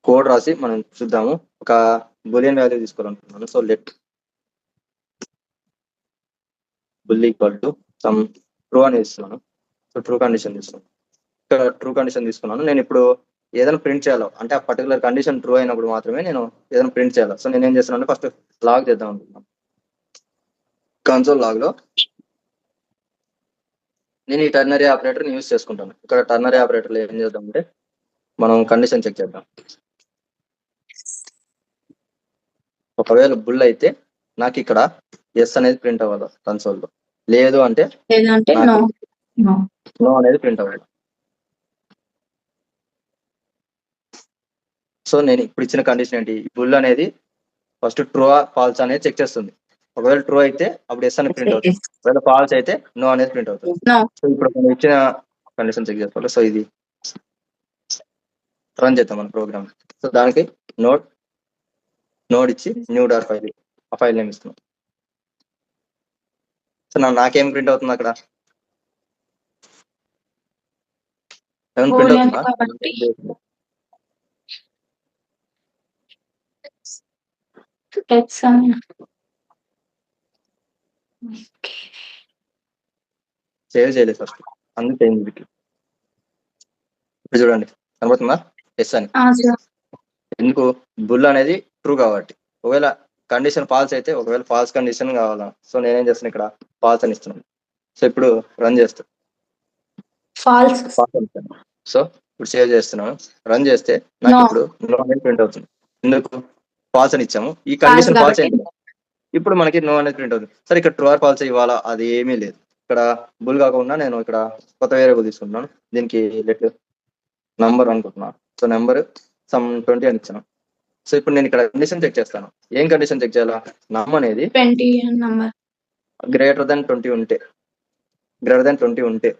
కోడ్ రాసి మనం చూద్దాము. ఒక బులియన్ వాల్యూ తీసుకోవాలనుకుంటున్నాను. So let bool equal to some true అని ఇస్తున్నాను. సో ట్రూ కండిషన్ తీసుకున్నాను. ఇక్కడ ట్రూ కండిషన్ తీసుకున్నాను. నేను ఇప్పుడు ఏదైనా ప్రింట్ చేయాలో, అంటే ఆ పర్టికులర్ కండిషన్ ట్రూ అయినప్పుడు మాత్రమే నేను ఏదైనా ప్రింట్ చేయాలి. సో నేను ఏం చేస్తున్నాను, ఫస్ట్ లాగ్ చేద్దాం అనుకుంటున్నాను. కన్సోల్ లాగ్ లో నేను ఈ టర్నరీ ఆపరేటర్ యూజ్ చేసుకుంటాను. ఇక్కడ టర్నరీ ఆపరేటర్ ఏం చేద్దాం అంటే, మనం కండిషన్ చెక్ చేద్దాం. ఒకవేళ బుల్ అయితే నాకు ఇక్కడ ఎస్ అనేది ప్రింట్ అవ్వాలి కన్సోల్ లో, లేదు అంటే నో అనేది ప్రింట్ అవ్వాలి. సో నేను ఇప్పుడు ఇచ్చిన కండిషన్ ఏంటి, బుల్ అనేది ఫస్ట్ ట్రూ ఫాల్స్ అనేది చెక్ చేస్తుంది. ఒకవేళ ట్రూ అయితే అప్పుడు ఎస్ అనేది ప్రింట్ అవుతుంది. ఒకవేళ ఫాల్స్ అయితే నో అనేది ప్రింట్ అవుతుంది. సో ఇప్పుడు మనం ఇచ్చిన కండిషన్ చెక్ చేసుకోవాలి. సో ఇది రన్ చేద్దాం మన ప్రోగ్రామ్. సో దానికి నోడ్ ఇచ్చి న్యూ డాట్ ఫైల్, ఆ ఫైల్ నేమ్ ఇస్తున్నాం. సో నాకేం ప్రింట్ అవుతుంది అక్కడ, ప్రింట్ అవుతుందా? సేవ్ చేయలేదు ఫస్ట్, అందుకే ఇప్పుడు చూడండి కనబడుతుందా ఎస్ అని. ఎందుకు, బుల్ అనేది ట్రూ కాబట్టి. ఒకవేళ కండిషన్ ఫాల్స్ అయితే, ఒకవేళ ఫాల్స్ కండిషన్ కావాలా, సో నేనేం చేస్తాను ఇక్కడ ఫాల్స్ అని ఇస్తున్నాను. సో ఇప్పుడు రన్ చేస్తాను, ఫాల్స్ ఇస్తాను. సో ఇప్పుడు సేవ్ చేస్తున్నాను, రన్ చేస్తే నాకు ఇప్పుడు నో అనేది ప్రింట్ అవుతుంది. ఎందుకు, ఫాల్స్ అని ఇచ్చాము. ఈ కండిషన్ ఫాల్స్ అయింది, ఇప్పుడు మనకి నో అనేది ప్రింట్ అవుతుంది. సరే ఇక్కడ ట్రూ ఆర్ ఫాల్స్ ఇవ్వాలా, అది ఏమీ లేదు. ఇక్కడ బుల్ కాకుండా నేను ఇక్కడ కొత్త వేరియబుల్ తీసుకుంటున్నాను. దీనికి లెట్ నంబర్ అనుకుంటున్నాను. సో నెంబర్ సమ్ 20 అని ఇచ్చాను. సో ఇప్పుడు నేను ఇక్కడ కండిషన్ చెక్ చేస్తాను. ఏం కండిషన్ చెక్ చేయాలా, నమ్ అనేది గ్రేటర్ దెన్ 20 ఉంటే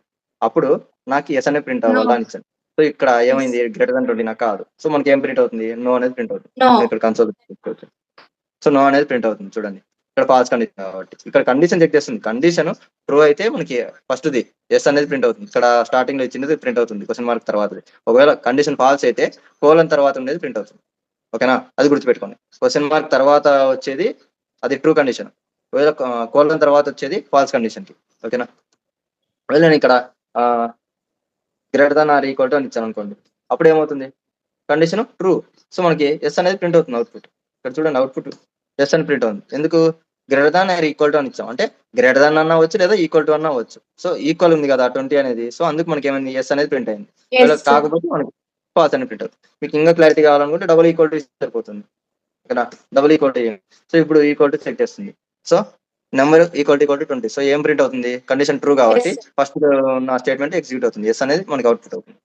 అప్పుడు నాకు ఎస్ అనే ప్రింట్ అవ్వాలా అని ఇచ్చాను. సో ఇక్కడ ఏమైంది, గ్రేటర్ దెన్ 20 నాకు కాదు. సో మనకి ఏం ప్రింట్ అవుతుంది, నో అనేది ప్రింట్ అవుతుంది. ఇక్కడ కన్సోల్ సో నో అనేది ప్రింట్ అవుతుంది. చూడండి ఇక్కడ ఫాల్స్ కండిషన్ కాబట్టి ఇక్కడ కండిషన్ చెక్ చేస్తుంది. కండిషన్ ట్రూ అయితే మనకి ఫస్ట్ ది ఎస్ అనేది ప్రింట్ అవుతుంది. ఇక్కడ స్టార్టింగ్ లో ఇచ్చినది ప్రింట్ అవుతుంది క్వశ్చన్ మార్క్ తర్వాత. ఒకవేళ కండిషన్ ఫాల్స్ అయితే కోలన్ తర్వాత ఉండేది ప్రింట్ అవుతుంది. ఓకేనా, అది గుర్తుపెట్టుకోండి. క్వశ్చన్ మార్క్ తర్వాత వచ్చేది అది ట్రూ కండిషన్, ఒకవేళ కోలన్ తర్వాత వచ్చేది ఫాల్స్ కండిషన్ కి. ఓకేనా, ఒకవేళ నేను ఇక్కడ greater than or equal to అని ఇచ్చాను అనుకోండి, అప్పుడు ఏమవుతుంది, కండిషన్ ట్రూ. సో మనకి ఎస్ అనేది ప్రింట్ అవుతుంది అవుట్పుట్. ఇక్కడ చూడండి అవుట్పుట్ ఎస్ అని ప్రింట్ అవుతుంది. ఎందుకు, greater than or equal to అని ఇచ్చాం, అంటే గ్రేటర్ దాన్ అన్న అవ్వచ్చు లేదా ఈక్వల్ టు అన్న అవ్వచ్చు. సో ఈక్వల్ ఉంది కదా 20 అనేది, సో అందుకు మనకి ఏమైంది, ఎస్ అనేది ప్రింట్ అయింది. కాకపోతే మనకి ఫాల్స్ అని ప్రింట్ అవుతుంది. మీకు ఇంకా క్లారిటీ కావాలనుకుంటే డబుల్ ఈక్వల్ టు సరిపోతుంది. ఇక్కడ డబుల్ ఈక్వల్ టు, సో ఇప్పుడు ఈక్వల్ టు సెట్ చేస్తుంది. So number equal to 20. So ఏం ప్రింట్ అవుతుంది, కండిషన్ ట్రూ కాబట్టి ఫస్ట్ నా స్టేట్మెంట్ ఎగ్జిక్యూట్ అవుతుంది, ఎస్ అనేది మనకి అవుట్పుట్ అవుతుంది.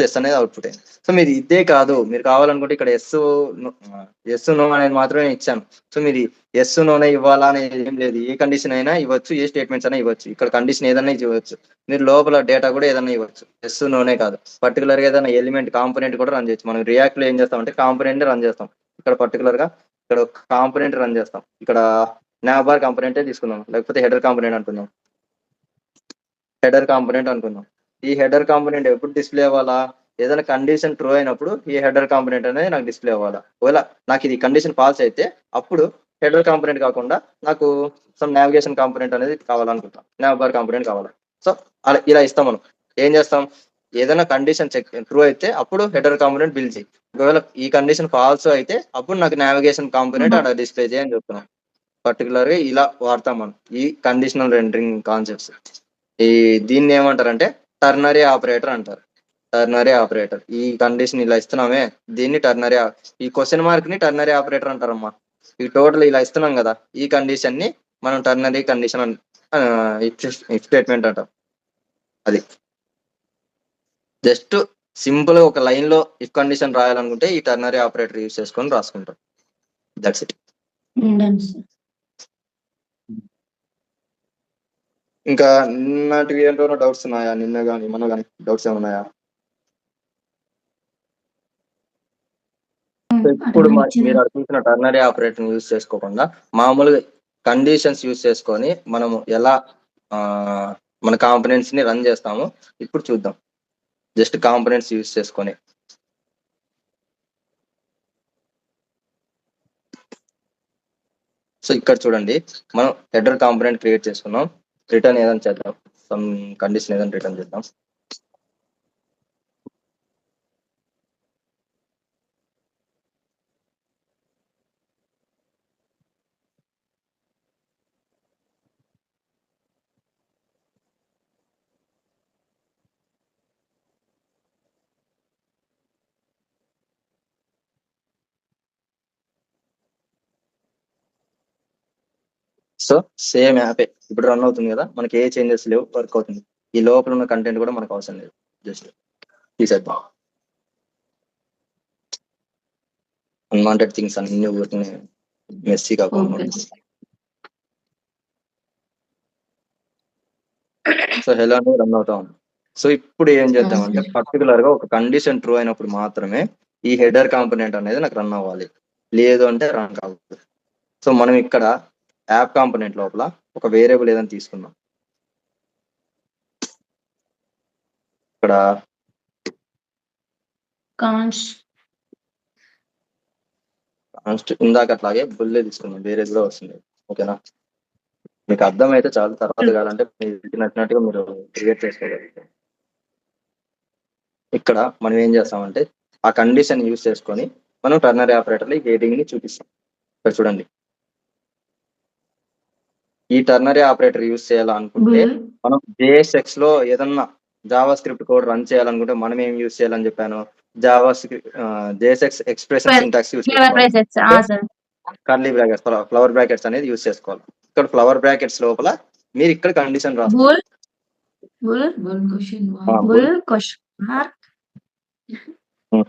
ఎస్ అనేది అవుట్పుట్ అయింది. సో మీరు ఇదే కాదు, మీరు కావాలనుకుంటే ఇక్కడ ఎస్ నో అనేది మాత్రమే ఇచ్చాను. సో మీరు ఎస్ నోనే ఇవ్వాలా అనేది ఏం లేదు, ఏ కండిషన్ అయినా ఇవ్వచ్చు, ఏ స్టేట్మెంట్స్ అయినా ఇవ్వచ్చు. ఇక్కడ కండిషన్ ఏదైనా ఇవ్వచ్చు, మీరు లోపల డేటా కూడా ఏదైనా ఇవ్వచ్చు. ఎస్ నోనే కాదు, పర్టికులర్ గా ఏదైనా ఎలిమెంట్ కాంపోనెంట్ కూడా రన్ చేయొచ్చు. మనం రియాక్ట్ లో ఏం చేస్తామంటే కాంపోనెంట్ రన్ చేస్తాం. ఇక్కడ పర్టికులర్ గా ఇక్కడ కాంపోనెంట్ రన్ చేస్తాం. ఇక్కడ నాబార్ కాంపోనెంటే తీసుకుందాం, లేకపోతే హెడర్ కాంపోనెంట్ అనుకుందాం. హెడర్ కాంపోనెంట్ అనుకుందాం. ఈ హెడర్ కాంపోనెంట్ ఎప్పుడు డిస్ప్లే అవ్వాలా, ఏదైనా కండిషన్ ట్రూ అయినప్పుడు ఈ హెడర్ కాంపోనెంట్ అనేది నాకు డిస్ప్లే అవ్వాలా. ఒకవేళ నాకు ఇది కండిషన్ ఫాల్స్ అయితే అప్పుడు హెడర్ కాంపోనెంట్ కాకుండా నాకు సమ్ నావిగేషన్ కాంపోనెంట్ అనేది కావాలనుకుంటాం, నావిబార్ కాంపోనెంట్ కావాలి. సో అలా ఇలా ఇస్తాం. మనం ఏం చేస్తాం, ఏదైనా కండిషన్ చెక్ ట్రూ అయితే అప్పుడు హెడర్ కాంపోనెంట్ బిల్డ్ చేయి, ఒకవేళ ఈ కండిషన్ ఫాల్స్ అయితే అప్పుడు నాకు నావిగేషన్ కాంపోనెంట్ అక్కడ డిస్ప్లే చేయని చెప్తున్నాం. పర్టికులర్ గా ఇలా వాడతాం మనం ఈ కండిషనల్ రెండరింగ్ కాన్సెప్ట్స్. దీన్ని ఏమంటారంటే టర్నరీ ఆపరేటర్ అంటారు. టర్నరీ ఆపరేటర్, ఈ కండిషన్ ఇలా ఇస్తున్నామే దీన్ని టర్నరీ, ఈ క్వశ్చన్ మార్క్ ని టర్నరీ ఆపరేటర్ అంటారమ్మా. ఈ టోటల్ ఇలా ఇస్తున్నాం కదా, ఈ కండిషన్ ని మనం టర్నరీ కండిషన్ స్టేట్మెంట్ అంటాం. అది జస్ట్ సింపుల్ గా ఒక లైన్ లో ఇఫ్ కండిషన్ రాయాలనుకుంటే ఈ టర్నరీ ఆపరేటర్ యూజ్ చేసుకొని రాసుకుంటాం. That's it. ఇంకా నిన్నటివి ఏంటో డౌట్స్ ఉన్నాయా, నిన్న కానీ మొన్న కానీ డౌట్స్ ఏమన్నాయా? ఇప్పుడు మీరు చూసిన టర్నరీ ఆపరేటర్ యూజ్ చేసుకోకుండా మామూలుగా కండిషన్స్ యూజ్ చేసుకొని మనము ఎలా మన కాంపోనెంట్స్ ని రన్ చేస్తాము ఇప్పుడు చూద్దాం. జస్ట్ కాంపోనెంట్స్ యూజ్ చేసుకొని. సో ఇక్కడ చూడండి, మనం హెడర్ కాంపోనెంట్ క్రియేట్ చేసుకున్నాం, రిటర్న్ ఏదైనా చేద్దాం, సమ్ కండిషన్ ఏదైనా రిటర్న్ చేద్దాం. సో సేమ్ యాపే ఇప్పుడు రన్ అవుతుంది కదా, మనకి ఏ చేంజెస్ లేవు, వర్క్ అవుతుంది. ఈ లోపల ఉన్న కంటెంట్ కూడా మనకు అవసరం లేదు, జస్ట్ తీసేద్దాం. అన్వాంటెడ్ థింగ్స్ అన్ని ఊరిని మెస్సీ కాకుండా. సో హెలో అని రన్ అవుతా ఉంది. సో ఇప్పుడు ఏం చేద్దామంటే పర్టికులర్ గా ఒక కండిషన్ ట్రూ అయినప్పుడు మాత్రమే ఈ హెడర్ కాంపోనెంట్ అనేది నాకు రన్ అవ్వాలి, లేదు అంటే రన్ కాదు. సో మనం ఇక్కడ యాప్ కాంపోనెంట్ లోపల ఒక వేరియబుల్ ఏదైనా తీసుకుందాం. ఇక్కడ ఇందాక అట్లాగే బుల్లే తీసుకుందాం, వేరేది కూడా వస్తుంది. ఓకేనా, మీకు అర్థమైతే చాలు, తర్వాత కావాలంటే మీకు నచ్చినట్టుగా మీరు క్రియేట్ చేసుకోగలుగుతారు. ఇక్కడ మనం ఏం చేస్తామంటే ఆ కండిషన్ యూజ్ చేసుకొని మనం టర్నరీ ఆపరేటర్ ఈ హెడింగ్ ని చూపిస్తాం. ఇక్కడ చూడండి, ఈ టర్నరీ ఆపరేటర్ యూజ్ చేయాలనుకుంటే మనం JSX లో ఏదన్నా జావా స్క్రిప్ట్ కోడ్ రన్ చేయాలనుకుంటే మనం ఏం యూజ్ చేయాలని చెప్పాను, Java script JSX expression syntax use చేసుకోవాలి. కర్లీ బ్రాకెట్స్, ఫ్లవర్ బ్రాకెట్స్ అనేది యూజ్ చేసుకోవాలి. ఇక్కడ ఫ్లవర్ బ్రాకెట్స్ లోపల మీరు ఇక్కడ కండిషన్ రాస్తారు.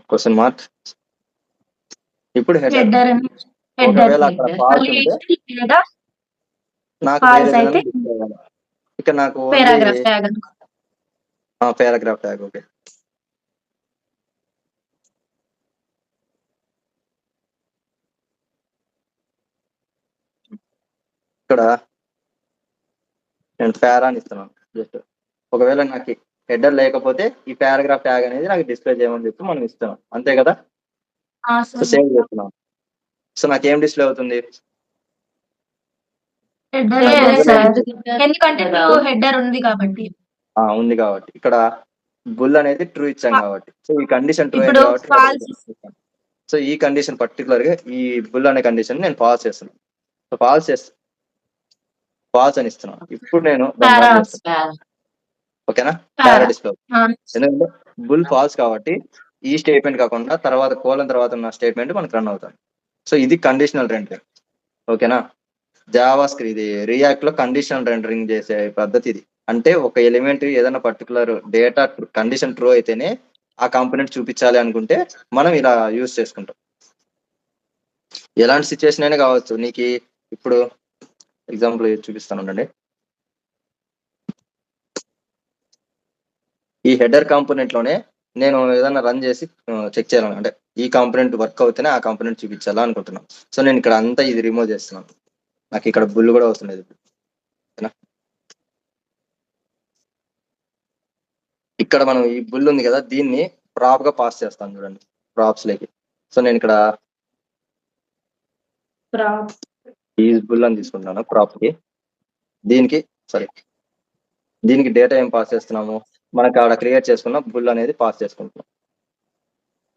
Question mark. ఇప్పుడు హెడర్, ఒకవేళ అక్కడ ఫాల్స్ ఉంటే నాకు ఇక్కడ నాకు పారాగ్రాఫ్ ట్యాగ్. ఓకే, ఇక్కడ నేను పారా అని ఇస్తున్నాను. జస్ట్ ఒకవేళ నాకు హెడర్ లేకపోతే ఈ పారాగ్రాఫ్ ట్యాగ్ అనేది నాకు డిస్ప్లే చేయమని చెప్పి మనం ఇస్తున్నాం, అంతే కదా. సో సేవ్ చేస్తున్నాం. సో నాకు ఏం డిస్ప్లే అవుతుంది, ఎందుకంటే హెడర్ ఉంది కాబట్టి ఉంది కాబట్టి ఇక్కడ బుల్ అనేది ట్రూ ఇచ్చాం కాబట్టి సో ఈ కండిషన్ ట్రూ ఇప్పుడు కాబట్టి సో ఈ కండిషన్ పర్టికులర్ గా ఈ బుల్ అనే కండిషన్ నేను పాస్ చేస్తున్నాను. సో పాస్ అని ఇస్తున్నాను. ఇప్పుడు నేను ఓకేనా పారా డిస్ప్లే. ఎందుకంటే బుల్ ఫాల్స్ కాబట్టి ఈ స్టేట్మెంట్ కాకుండా తర్వాత కోలన్ తర్వాత ఉన్న స్టేట్మెంట్ మనకు రన్ అవుతుంది. సో ఇది కండిషనల్ రెండరింగ్. ఓకేనా జావా స్క్రిప్ట్ ఇది రియాక్ట్ లో కండిషనల్ రెండరింగ్ చేసే పద్ధతి ఇది. అంటే ఒక ఎలిమెంట్ ఏదైనా పర్టికులర్ డేటా కండిషన్ ట్రూ అయితేనే ఆ కాంపోనెంట్ చూపించాలి అనుకుంటే మనం ఇలా యూజ్ చేసుకుంటాం. ఎలాంటి సిచ్యువేషన్ అయినా కావచ్చు. నీకు ఇప్పుడు ఎగ్జాంపుల్ చూపిస్తాను ఉండండి. ఈ హెడర్ కాంపోనెంట్ లోనే నేను ఏదైనా రన్ చేసి చెక్ చేయాలని అంటే ఈ కాంపోనెంట్ వర్క్ అవుతేనే ఆ కాంపోనెంట్ చూపించాలా అనుకుంటున్నాను. సో నేను ఇక్కడ అంతా ఇది రిమూవ్ చేస్తున్నాను. నాకు ఇక్కడ బుల్ కూడా అవసరం లేదు. ఇక్కడ మనం ఈ బుల్ ఉంది కదా దీన్ని ప్రాప్ గా పాస్ చేస్తాను చూడండి ప్రాప్స్ లేకి. సో నేను ఇక్కడ ఈ బుల్ అని తీసుకుంటాను ప్రాప్ కి. దీనికి డేటా ఏం పాస్ చేస్తున్నాము మనకు ఆడ క్రియేట్ చేసుకున్న బుల్ అనేది పాస్ చేసుకుంటున్నాం.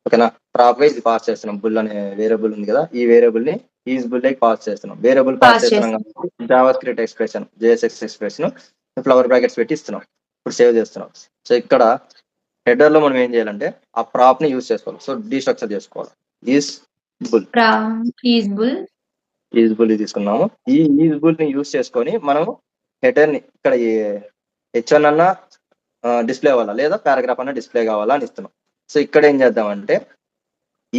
ఓకేనా ప్రాప్ గా ఇది పాస్ చేస్తున్నాం. బుల్ అనే వేరియబుల్ ఉంది కదా ఈ వేరియబుల్ ని ఈజ్ బుల్ లైక్ పాస్ చేస్తున్నాం. వేరియబుల్ పాస్ చేస్తున్నాం కాబట్టి Java script expression JSX expression flower brackets పెట్టి ఇస్తున్నాం. ఇప్పుడు సేవ్ చేస్తున్నాం. సో ఇక్కడ హెడర్ లో మనం ఏం చేయాలంటే ఆ ప్రాప్ ని యూజ్ చేసుకోవాలి. సో డీస్ట్రక్చర్ చేసుకోవాలి. ఈజ్ బుల్ తీసుకున్నాము. ఈ ఈజ్ బుల్ ని యూజ్ చేసుకొని మనం హెడర్ ని ఇక్కడ H1 అన్న డిస్ప్లే అవ్వాలా లేదా పారాగ్రాఫ్ అన్న డిస్ప్లే కావాలా అని ఇస్తున్నాం. సో ఇక్కడ ఏం చేద్దామంటే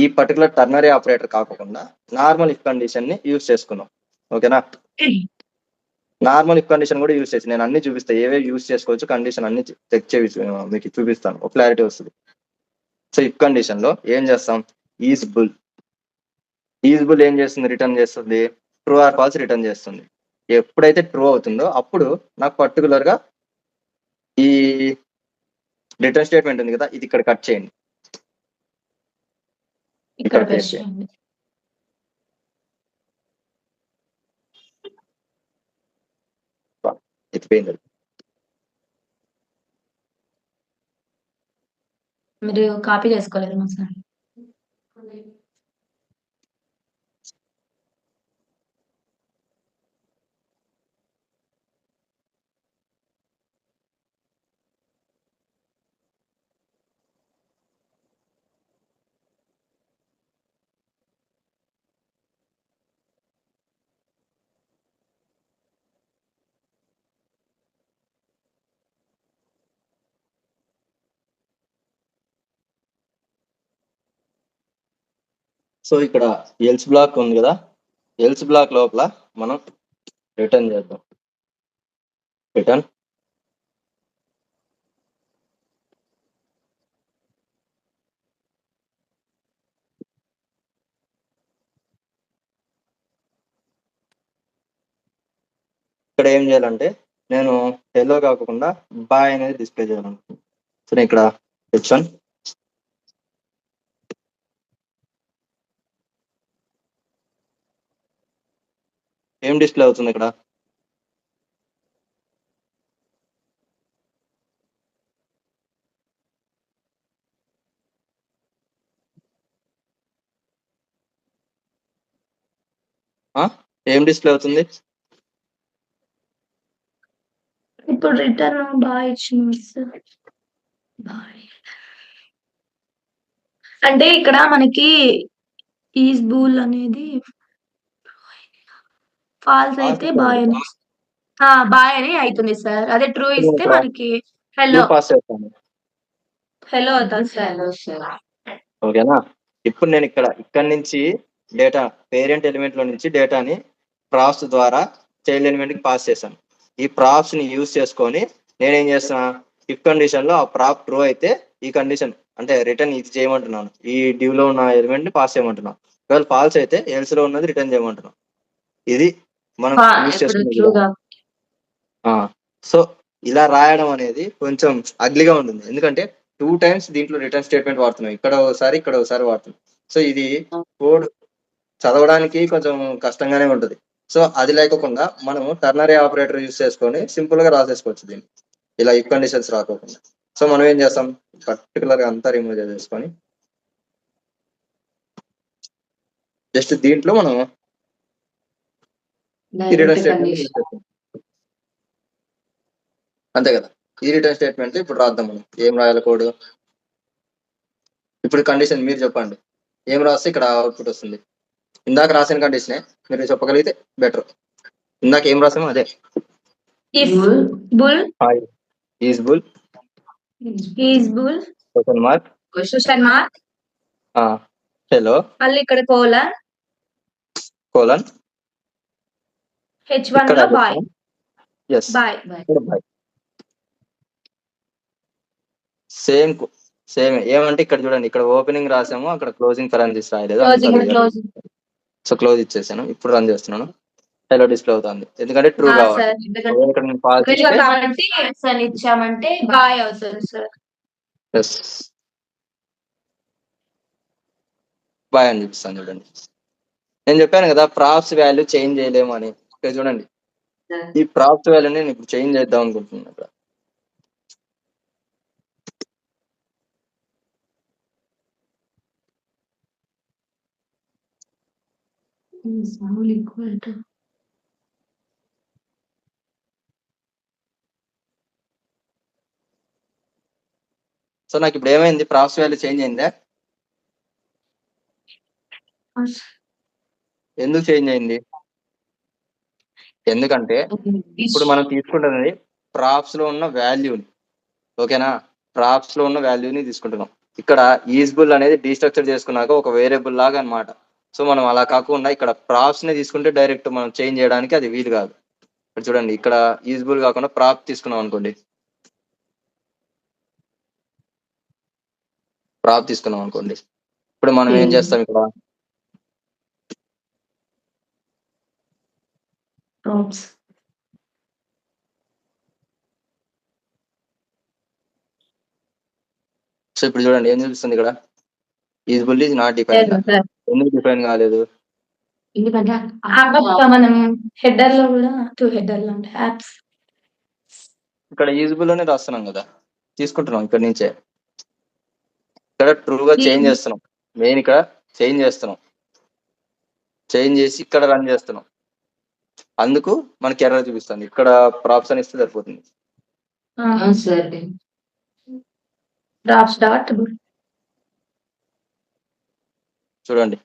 ఈ పర్టికులర్ టర్నరీ ఆపరేటర్ కాకుండా నార్మల్ ఇఫ్ కండిషన్ ని యూజ్ చేసుకున్నాం. ఓకేనా నార్మల్ ఇఫ్ కండిషన్ కూడా యూజ్ చేసి నేను అన్ని చూపిస్తాను ఏవేవి యూజ్ చేసుకోవచ్చు కండిషన్ అన్ని చెక్ చేసి మీకు చూపిస్తాను ఒక క్లారిటీ వస్తుంది. సో ఇఫ్ కండిషన్ లో ఏం చేస్తాం ఈజ్ బుల్ ఏం చేస్తుంది రిటర్న్ చేస్తుంది ట్రూ ఆర్ ఫాల్స్ రిటర్న్ చేస్తుంది. ఎప్పుడైతే ట్రూ అవుతుందో అప్పుడు నాకు పర్టికులర్ గా ఈ రిటర్న్ స్టేట్మెంట్ ఉంది కదా ఇది ఇక్కడ కట్ చేయండి. ఇక్కడ ఎత్తిపోయింది. మీరు కాపీ చేసుకోలేదు సార్. సో ఇక్కడ ఎల్స్ బ్లాక్ ఉంది కదా ఎల్స్ బ్లాక్ లోపల మనం రిటర్న్ చేద్దాం. రిటర్న్ ఇక్కడ ఏం చేయాలంటే నేను హెల్లో కాకుండా బాయ్ అనేది డిస్ప్లే చేయాలనుకుంటున్నాను. సో నేను ఇక్కడ H1 ఏం డిస్ప్లే అవుతుంది ఇక్కడ ఏం డిస్ప్లే అవుతుంది ఇప్పుడు రిటర్న్ బాయ్ ఇచ్చిన అంటే ఇక్కడ మనకి ఈజ్ బుల్ అనేది ఫాల్స్ అయితే బాయ్ అని బాయ్ అని అవుతుంది సార్. అదే ట్రూ ఇస్తే మనకి హెల్లో పాస్ చేస్తాను. హెల్లో అవుతుంది సార్. ఓకేనా ఇప్పుడు నేను ఇక్కడ నుంచి డేటా పేరెంట్ ఎలిమెంట్ లో నుంచి డేటాని ప్రాప్స్ ద్వారా చైల్డ్ ఎలిమెంట్ కి పాస్ చేశాను. ఈ ప్రాప్స్ ని యూజ్ చేసుకొని నేనేం చేస్తున్నా ఇఫ్ కండిషన్ లో ఆ ప్రాప్ ట్రూ అయితే ఈ కండిషన్ అంటే రిటర్న్ ఇది చేయమంటున్నాను. ఈ డ్యూ లో ఉన్న ఎలిమెంట్ ని పాస్ చేయమంటున్నాను. ఒకవేళ ఫాల్స్ అయితే ఎల్స్ లో ఉన్నది రిటర్న్ చేయమంటున్నాను. ఇది మనం యూజ్ చేసుకున్నాం. సో ఇలా రాయడం అనేది కొంచెం అగ్లీగా ఉంటుంది. ఎందుకంటే 2 times దీంట్లో రిటర్న్ స్టేట్మెంట్ వాడుతున్నాం. ఇక్కడ ఒకసారి వాడుతున్నాం. సో ఇది కోడ్ చదవడానికి కొంచెం కష్టంగానే ఉంటుంది. సో అది లేకుండా మనం టర్నరీ ఆపరేటర్ యూస్ చేసుకొని సింపుల్ గా రాసేసుకోవచ్చు దీన్ని, ఇలా ఇఫ్ కండిషన్స్ రాకోకుండా. సో మనం ఏం చేస్తాం, పర్టికులర్ గా అంతా రిమూవ్ చేసేసుకొని జస్ట్ దీంట్లో మనం ఈ రిటర్న్ స్టేట్మెంట్ యూస్ చేస్తాం, అంతే కదా. ఈ రిటర్న్ స్టేట్మెంట్ ఇప్పుడు రాద్దాం మనం. ఏం రాయాలి కోడ్, ఇప్పుడు కండిషన్ మీరు చెప్పండి, ఏం రాస్తే ఇక్కడ అవుట్పుట్ వస్తుంది. ఇందాక రాసిన కండిషనే మీరు చెప్పగలిగితే బెటర్. ఇందాక ఏం రాసామో అదే, if bool is bool question mark question mark hello మళ్ళీ ఇక్కడ కోలన్ కోలన్ H1 లో boy S boy boy. Same same ఏమంటే ఇక్కడ చూడండి, ఇక్కడ ఓపెనింగ్ రాసాము, అక్కడ క్లోజింగ్ పరాంథసిస్ రాయలేదు. క్లోజింగ్ సో క్లోజ్ ఇచ్చేసాను. ఇప్పుడు రన్ చేస్తున్నాను, హలో డిస్ప్లే అవుతుంది, ఎందుకంటే ట్రూ కావాలి. ఇక్కడ నేను పాస్ కాబట్టి ఎస్ అని ఇచ్చామంటే బాయ్ అవుతుంది సార్. ఎస్ బాయ్ అని చూపిస్తాను. చూడండి నేను చెప్పాను కదా ప్రాప్స్ వాల్యూ చేంజ్ చేయలేము అని. ఇక్కడ చూడండి ఈ ప్రాప్స్ వాల్యూని నేను ఇప్పుడు చేంజ్ చేద్దాం అనుకుంటున్నాను. ఇక్కడ సో నాకు ఇప్పుడు ఏమైంది, ప్రాప్స్ వాల్యూ చేంజ్ అయిందా? ఎందుకు చేంజ్ అయింది? ఎందుకంటే ఇప్పుడు మనం తీసుకుంటున్నది ప్రాప్స్ లో ఉన్న వాల్యూని, ఓకేనా, ప్రాప్స్ లో ఉన్న వాల్యూని తీసుకుంటున్నాం. ఇక్కడ ఈజ్బుల్ అనేది డీస్ట్రక్చర్ చేసుకున్నాక ఒక వేరియబుల్ లాగా అన్నమాట. సో మనం అలా కాకుండా ఇక్కడ ప్రాప్స్ ని తీసుకుంటే డైరెక్ట్ మనం చేంజ్ చేయడానికి అది వీలు కాదు. ఇక్కడ చూడండి, ఇక్కడ ఈజ్బుల్ కాకుండా ప్రాప్ తీసుకున్నాం అనుకోండి, ప్రాప్ తీసుకున్నాం అనుకోండి, ఇప్పుడు మనం ఏం చేస్తాం, ఇక్కడ సో ఇప్పుడు చూడండి ఏం చూపిస్తుంది ఇక్కడ, ఈజ్బుల్ ఈజ్ నాట్ డిఫైన్. ఎందుకు డిఫైన్ కాలేదు? ఎందుకంటే మనం హెడర్ లో కూడా టూ హెడర్ లో ఉంటాయి యాప్స్. ఇక్కడ ఈజ్బుల్ అనే రాస్తున్నాం కదా, తీసుకుంటున్నాం ఇక్కడ నుంచే. ఇక్కడ ట్రూగా చేంజ్ చేస్తున్నాం, మెయిన్ ఇక్కడ చేంజ్ చేస్తున్నాం, చేంజ్ చేసి ఇక్కడ రన్ చేస్తున్నాం. అందుకు మనకి ఎర్రర్ చూపిస్తుంది. ఇక్కడ ప్రాప్స్ అని ఇస్తే సరిపోతుంది. చూడండి,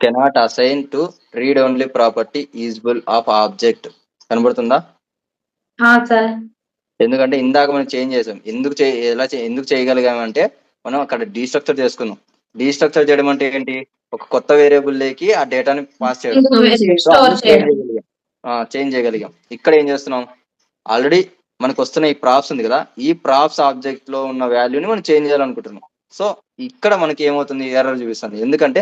cannot assign to read only property is bool of object కనబడుతుందా? ఎందుకంటే ఇందాక మనం చేంజ్ చేసాం. ఎందుకు చేయగలిగామంటే మనం అక్కడ డీస్ట్రక్చర్ చేసుకున్నాం. డీస్ట్రక్చర్ చేయడం అంటే ఏంటి, ఒక కొత్త వేరియబుల్ లేకి ఆ డేటాని పాస్ చేయడం, చేంజ్ చేయగలిగాం. ఇక్కడ ఏం చేస్తున్నాం, ఆల్రెడీ మనకు వస్తున్న ఈ ప్రాప్స్ ఉంది కదా, ఈ ప్రాప్స్ ఆబ్జెక్ట్ లో ఉన్న వాల్యూని మనం చేంజ్ చేయాలనుకుంటున్నాం. సో ఇక్కడ మనకి ఏమవుతుంది, ఎర్రర్ చూపిస్తుంది. ఎందుకంటే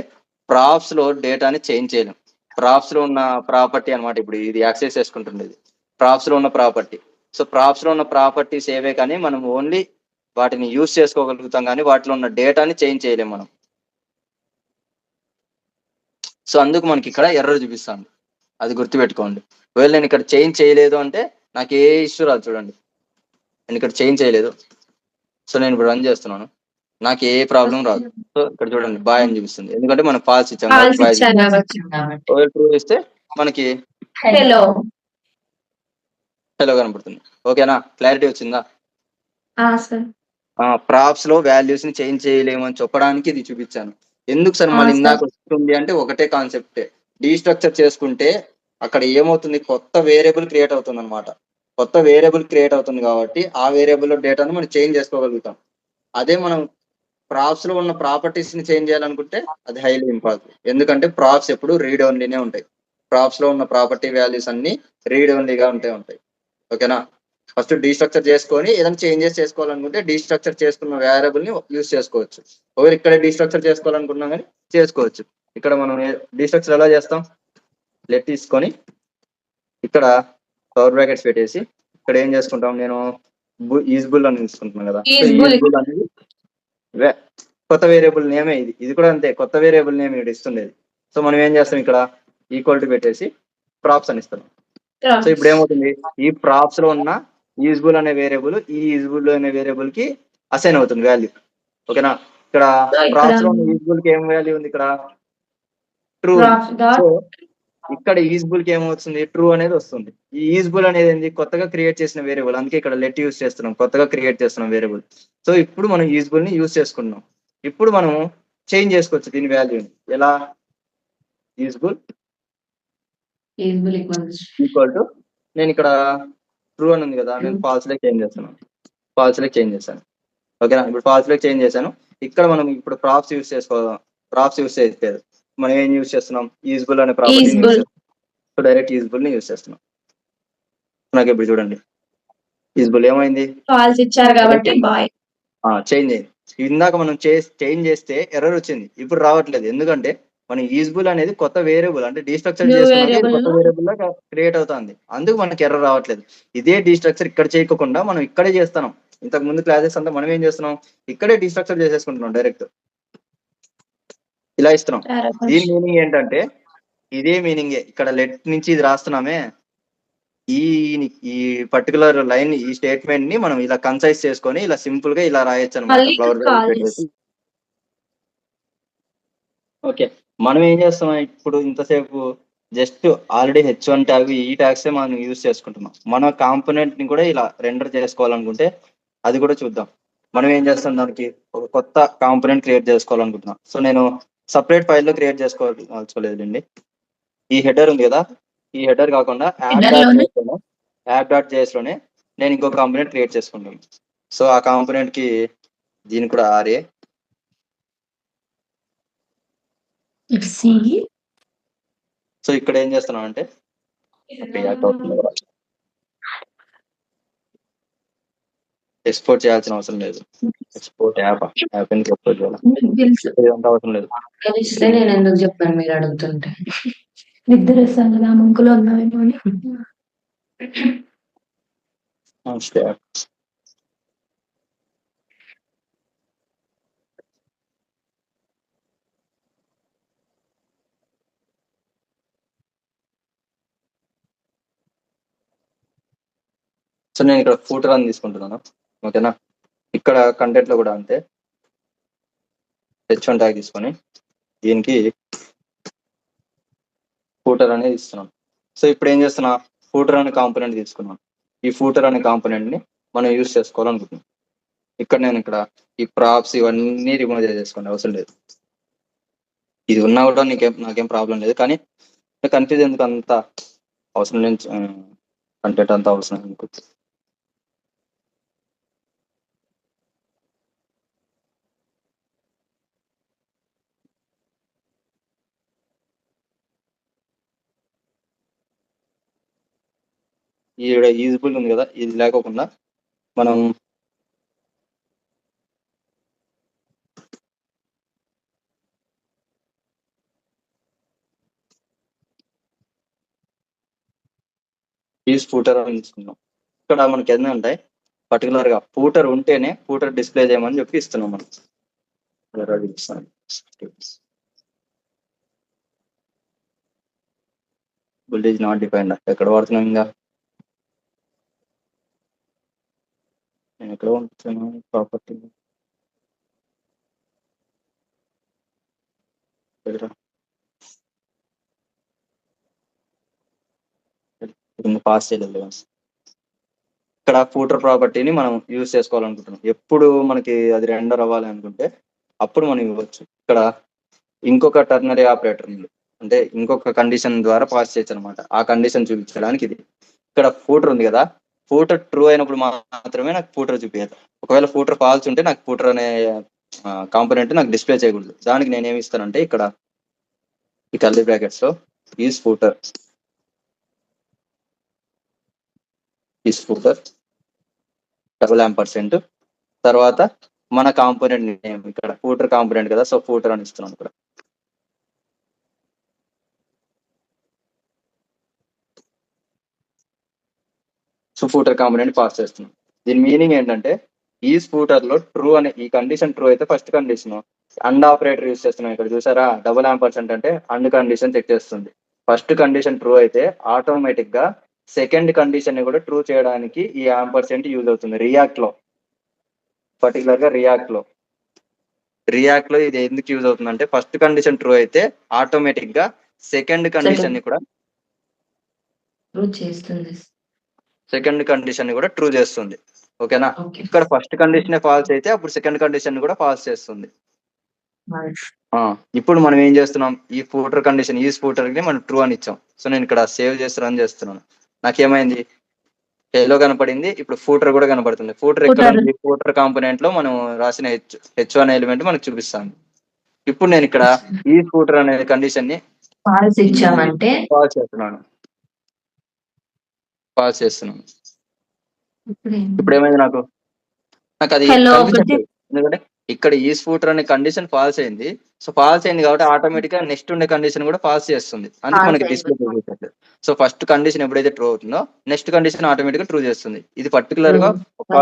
ప్రాప్స్ లో డేటాని చేంజ్ చేయలేం. ప్రాప్స్ లో ఉన్న ప్రాపర్టీ అన్నమాట. ఇప్పుడు ఇది యాక్సెస్ చేసుకుంటుంది, ప్రాప్స్ లో ఉన్న ప్రాపర్టీ. సో ప్రాప్స్ లో ఉన్న ప్రాపర్టీస్ ఏవే కానీ మనం ఓన్లీ వాటిని యూజ్ చేసుకోగలుగుతాం, కానీ వాటిలో ఉన్న డేటాని చేంజ్ చేయలేం మనం. సో అందుకు మనకి ఇక్కడ ఎర్రర్ చూపిస్తాను, అది గుర్తుపెట్టుకోండి. ఒకవేళ నేను ఇక్కడ చేంజ్ చేయలేదు అంటే నాకు ఏ ఇష్యూ రాదు. చూడండి, నేను ఇక్కడ చేంజ్ చేయలేదు, సో నేను ఇప్పుడు రన్ చేస్తున్నాను, నాకు ఏ ప్రాబ్లం రాదు. సో ఇక్కడ చూడండి బాయ్ అని చూపిస్తుంది, ఎందుకంటే మనం ఫాల్స్ ఇచ్చాం. ట్రూ ఇస్తే మనకి హలో హలో కనపడుతుంది. ఓకేనా, క్లారిటీ వచ్చిందా? సార్ ప్రాప్స్ లో వాల్యూస్ ని చేంజ్ చేయలేము అని చెప్పడానికి ఇది చూపించాను. ఎందుకు సార్ మళ్ళీ ఇందాక వస్తుంది అంటే ఒకటే కాన్సెప్టే. డీస్ట్రక్చర్ చేసుకుంటే అక్కడ ఏమవుతుంది, కొత్త వేరియబుల్ క్రియేట్ అవుతుంది అనమాట. కొత్త వేరియబుల్ క్రియేట్ అవుతుంది కాబట్టి ఆ వేరియబుల్ లో డేటాను మనం చేంజ్ చేసుకోగలుగుతాం. అదే మనం ప్రాప్స్ లో ఉన్న ప్రాపర్టీస్ ని చేంజ్ చేయాలనుకుంటే అది హైలీ ఇంపాసిబుల్. ఎందుకంటే ప్రాప్స్ ఎప్పుడు రీడ్ ఓన్లీనే ఉంటాయి. ప్రాప్స్ లో ఉన్న ప్రాపర్టీ వాల్యూస్ అన్ని రీడ్ ఓన్లీగా ఉంటాయి. ఓకేనా, ఫస్ట్ డీస్ట్రక్చర్ చేసుకొని ఏదైనా చేంజెస్ చేసుకోవాలనుకుంటే డీస్ట్రక్చర్ చేసుకున్న వేరియబుల్ ని యూజ్ చేసుకోవచ్చు. ఒకవేళ ఇక్కడ డీస్ట్రక్చర్ చేసుకోవాలనుకున్నాం కానీ చేసుకోవచ్చు. ఇక్కడ మనం డీస్ట్రక్చర్ ఎలా చేస్తాం, లెట్ తీసుకొని ఇక్కడ కవర్ బ్రాకెట్స్ పెట్టేసి ఇక్కడ ఏం చేసుకుంటాం, నేను ఈజ్బుల్ అని తీసుకుంటున్నాను కదా. ఈజ్బుల్ అనేది కొత్త వేరియబుల్ నేమే, ఇది కూడా అంతే, కొత్త వేరియబుల్ నేమ్ ఇక్కడ ఇస్తుండేది. సో మనం ఏం చేస్తాం, ఇక్కడ ఈక్వల్ టు పెట్టేసి ప్రాప్స్ అని ఇస్తాను. సో ఇప్పుడు ఏమవుతుంది, ఈ ప్రాప్స్ లో ఉన్న యూజ్బుల్ అనే వేరియబుల్ ఈ యూజ్బుల్ అనే వేరియబుల్ కి అసైన్ అవుతుంది వాల్యూ. ఓకేనా, ఇక్కడ ప్రాప్స్ లో ఉన్న యూజ్బుల్ కి ఏం వాల్యూ ఉంది, ఇక్కడ ట్రూ. సో ఇక్కడ యూజ్బుల్ కి ఏమవుతుంది, ట్రూ అనేది వస్తుంది. ఈ యూజ్బుల్ అనేది ఏంది, కొత్తగా క్రియేట్ చేసిన వేరియబుల్, అందుకే ఇక్కడ లెట్ యూజ్ చేస్తున్నాం, కొత్తగా క్రియేట్ చేస్తున్నాం వేరియబుల్. సో ఇప్పుడు మనం యూజ్బుల్ ని యూజ్ చేసుకున్నాం. ఇప్పుడు మనం చేంజ్ చేసుకోవచ్చు దీని వాల్యూని. ఎలా, యూజ్బుల్ ఈక్వల్ టు, నేను ఇక్కడ ట్రూ అని ఉంది కదా, నేను ఫాల్స్ లోకి చేంజ్ చేస్తాను, ఫాల్స్ లోకి చేంజ్ చేశాను. ఓకేనా, ఇప్పుడు ఫాల్స్ లోకి చేంజ్ చేశాను. ఇక్కడ మనం ఇప్పుడు ప్రాప్స్ యూజ్ చేసుకోవాలి, ప్రాప్స్ యూజ్ చేయలేదు, మనం ఏం యూజ్ చేస్తున్నాం, యూజ్బుల్ అనే ప్రాపర్టీని యూజ్ చేస్తున్నాం. సో డైరెక్ట్ యూజ్బుల్ ని యూజ్ చేస్తున్నాం. నాకు ఇప్పుడు చూడండి యూజ్బుల్ ఏమైంది, ఫాల్స్ ఇచ్చారు కాబట్టి బాయ్ చేంజ్ అయింది. ఇందాక మనం చేంజ్ చేస్తే ఎర్రర్ వచ్చింది, ఇప్పుడు రావట్లేదు. ఎందుకంటే మన యూజ్బుల్ అనేది కొత్త వేరియబుల్, అంటే డీస్ట్రక్చర్ చేసుకున్నాక కొత్త వేరియబుల్ లా క్రియేట్ అవుతుంది, అందుకు మనకి ఎర్రర్ రావట్లేదు. ఇదే డీస్ట్రక్చర్ ఇక్కడ చేయకుండా మనం ఇక్కడే చేస్తున్నాం. ఇంతకు ముందు క్లాసెస్ అంతా మనం ఏం చేస్తున్నాం, ఇక్కడే డీస్ట్రక్చర్ చేసేసుకుంటున్నాం డైరెక్ట్, ఇలా ఇస్తున్నాం. దీని మీనింగ్ ఏంటంటే ఇదే మీనింగే, ఇక్కడ లెట్ నుంచి ఇది రాస్తున్నామే, ఈ పర్టికులర్ లైన్, ఈ స్టేట్మెంట్ ని మనం ఇలా కన్సైజ్ చేసుకొని ఇలా సింపుల్ గా ఇలా రాయొచ్చు అనమాట. ఓకే, మనం ఏం చేస్తాం ఇప్పుడు ఇంతసేపు జస్ట్ ఆల్రెడీ H1 ట్యాగ్ ఈ ట్యాగ్స్ మనం యూజ్ చేసుకుంటున్నాం. మన కాంపోనెంట్ ని కూడా ఇలా రెండర్ చేసుకోవాలనుకుంటే అది కూడా చూద్దాం. మనం ఏం చేస్తాం, దానికి ఒక కొత్త కాంపోనెంట్ క్రియేట్ చేసుకోవాలనుకుంటున్నాం. సో నేను సపరేట్ ఫైల్ లో క్రియేట్ చేసుకోవాల్సుకోలేదండి. ఈ హెడర్ ఉంది కదా, ఈ హెడర్ కాకుండా యాప్ డాట్ జేఎస్ లోనే నేను ఇంకో కాంపోనెంట్ క్రియేట్ చేసుకుంటాను. సో ఆ కాంపోనెంట్ కి దీని కూడా RA. సో ఇక్కడ ఏం చేస్తున్నాం అంటే ఎక్స్పోర్ట్ చేయాల్సిన అవసరం లేదు. ఎక్స్పోర్ట్ యాప్ ఎందుకు ఎక్స్పోర్ట్ చేయాలి, అవసరం లేదు. నేను ఎందుకు చెప్పాను మీరు అడుగుతుంటే, నిద్ర వస్తుంది ముంకులో ఉన్నామేమో అని. సో నేను ఇక్కడ ఫూటర్ అని తీసుకుంటున్నాను. ఓకేనా, ఇక్కడ కంటెంట్ లో కూడా అంతే, H1 ట్యాగ్ తీసుకొని దీనికి ఫూటర్ అనేది ఇస్తున్నాం. సో ఇప్పుడు ఏం చేస్తున్నా, ఫూటర్ అనే కాంపోనెంట్ తీసుకున్నాం. ఈ ఫూటర్ అనే కాంపోనెంట్ ని మనం యూజ్ చేసుకోవాలనుకుంటున్నాం. ఇక్కడ నేను ఈ ప్రాప్స్ ఇవన్నీ రిమూవ్ చేసేసుకోండి, అవసరం లేదు. ఇది ఉన్నా కూడా నాకేం ప్రాబ్లం లేదు, కానీ కన్ఫ్యూజ్ ఎందుకు, అంత అవసరం లేదు, కంటెంట్ అంత అవసరం ఎందుకు. ఈడ యూజ్బుల్ ఉంది కదా, ఇది లేకోకుండా మనం యూజ్ ఫూటర్ అని తీసుకున్నాం. ఇక్కడ మనకి ఎన్ని ఉంటాయి, పర్టికులర్ గా ఫూటర్ ఉంటేనే ఫూటర్ డిస్ప్లే చేయమని చెప్పి ఇస్తున్నాం మనం. బుల్డ్ నాట్ డిఫైన్డ్ ఎక్కడ వాడుతున్నాం, ఇంకా నేను ఎక్కడ వాడుతున్నాను ప్రాపర్టీ, పాస్ చేయలేదు. ఇక్కడ ఫూటర్ ప్రాపర్టీని మనం యూజ్ చేసుకోవాలనుకుంటున్నాం. ఎప్పుడు మనకి అది రెండర్ అవ్వాలి అనుకుంటే అప్పుడు మనం ఇవ్వచ్చు. ఇక్కడ ఇంకొక టర్నరీ ఆపరేటర్ ఉంది, అంటే ఇంకొక కండిషన్ ద్వారా పాస్ చేయొచ్చు అనమాట. ఆ కండిషన్ చూపించడానికి ఇది. ఇక్కడ ఫూటర్ ఉంది కదా, ఫూటర్ ట్రూ అయినప్పుడు మాత్రమే నాకు ఫూటర్ చూపించాలి. ఒకవేళ ఫూటర్ ఫాల్స్ ఉంటే నాకు ఫూటర్ అనే కాంపోనెంట్ నాకు డిస్ప్లే చేయకూడదు. దానికి నేను ఏమి ఇస్తానంటే ఇక్కడ ఈ కర్లీ బ్రాకెట్స్ లో ఈజ్ ఫూటర్ $% తర్వాత మన కాంపోనెంట్ నేమ్, ఇక్కడ ఫూటర్ కాంపోనెంట్ కదా, సో ఫూటర్ అని ఇస్తున్నాను ఇక్కడ. సో ఫూటర్ కాంపోనెంట్ పాస్ చేస్తున్నాం. దీని మీనింగ్ ఏంటంటే ఈ ఫూటర్ లో ట్రూ అనే ఈ కండిషన్ ట్రూ అయితే first condition and operator use చేస్తున్నాం. ఇక్కడ చూసారా $% అంటే అండ్ కండిషన్ చెక్ చేస్తుంది. ఫస్ట్ కండిషన్ ట్రూ అయితే ఆటోమేటిక్ గా సెకండ్ కండిషన్ ని కూడా ట్రూ చేయడానికి ఈ యాంపర్సెంట్ యూజ్ అవుతుంది రియాక్ట్ లో. పర్టికులర్ గా రియాక్ట్ లో ఇది ఎందుకు యూజ్ అవుతుంది అంటే ఫస్ట్ కండిషన్ ట్రూ అయితే ఆటోమేటిక్ గా సెకండ్ కండిషన్ ని కూడా చేస్తుంది. ట్రూ చేస్తుంది. ఓకేనా? ఓకే. ఇక్కడ ఫస్ట్ కండిషన్ ఫాల్స్ అయితే అప్పుడు సెకండ్ కండిషన్ కూడా ఫాల్స్ చేస్తుంది. ఇప్పుడు మనం ఏం చేస్తున్నాం, ఈ ఫూటర్ కండిషన్ ఈ ఫూటర్ ని మనం ట్రూ అని ఇచ్చాం. సో నేను ఇక్కడ సేవ్ చేసి రన్ చేస్తున్నాను. నాకేమైంది, హెలో కనపడింది, ఇప్పుడు ఫూటర్ కూడా కనపడుతుంది. ఫూటర్ ఎక్కడ ఉంది, ఫూటర్ కాంపోనెంట్ లో మనం రాసిన H1 ఎలిమెంట్ మనకు చూపిస్తాను. ఇప్పుడు నేను ఇక్కడ ఈ ఫూటర్ అనే కండిషన్ ని ఫాల్స్ ఇచ్చామంటే పాస్ చేస్తున్నాను. ఇప్పుడు ఏమైంది, నాకు అది కనిపించట్లేదు. ఎందుకంటే ఇక్కడ ఈ ఫూటర్ అనే కండిషన్ ఫాల్స్ అయింది. సో ఫాల్స్ అయింది కాబట్టి ఆటోమేటిక్ గా నెక్స్ట్ ఉండే కండిషన్ కూడా ఫాల్స్ చేస్తుంది. అందుకే మనకి డిస్ప్లే చూపించట్లేదు. సో ఫస్ట్ కండిషన్ ఎప్పుడైతే ట్రూ అవుతుందో నెక్స్ట్ కండిషన్ ఆటోమేటిక్ గా ట్రూ చేస్తుంది. ఇది పర్టికులర్ గా ఒక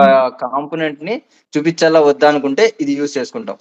కాంపోనెంట్ ని చూపించాలా వద్దా అనుకుంటే ఇది యూజ్ చేసుకుంటాం.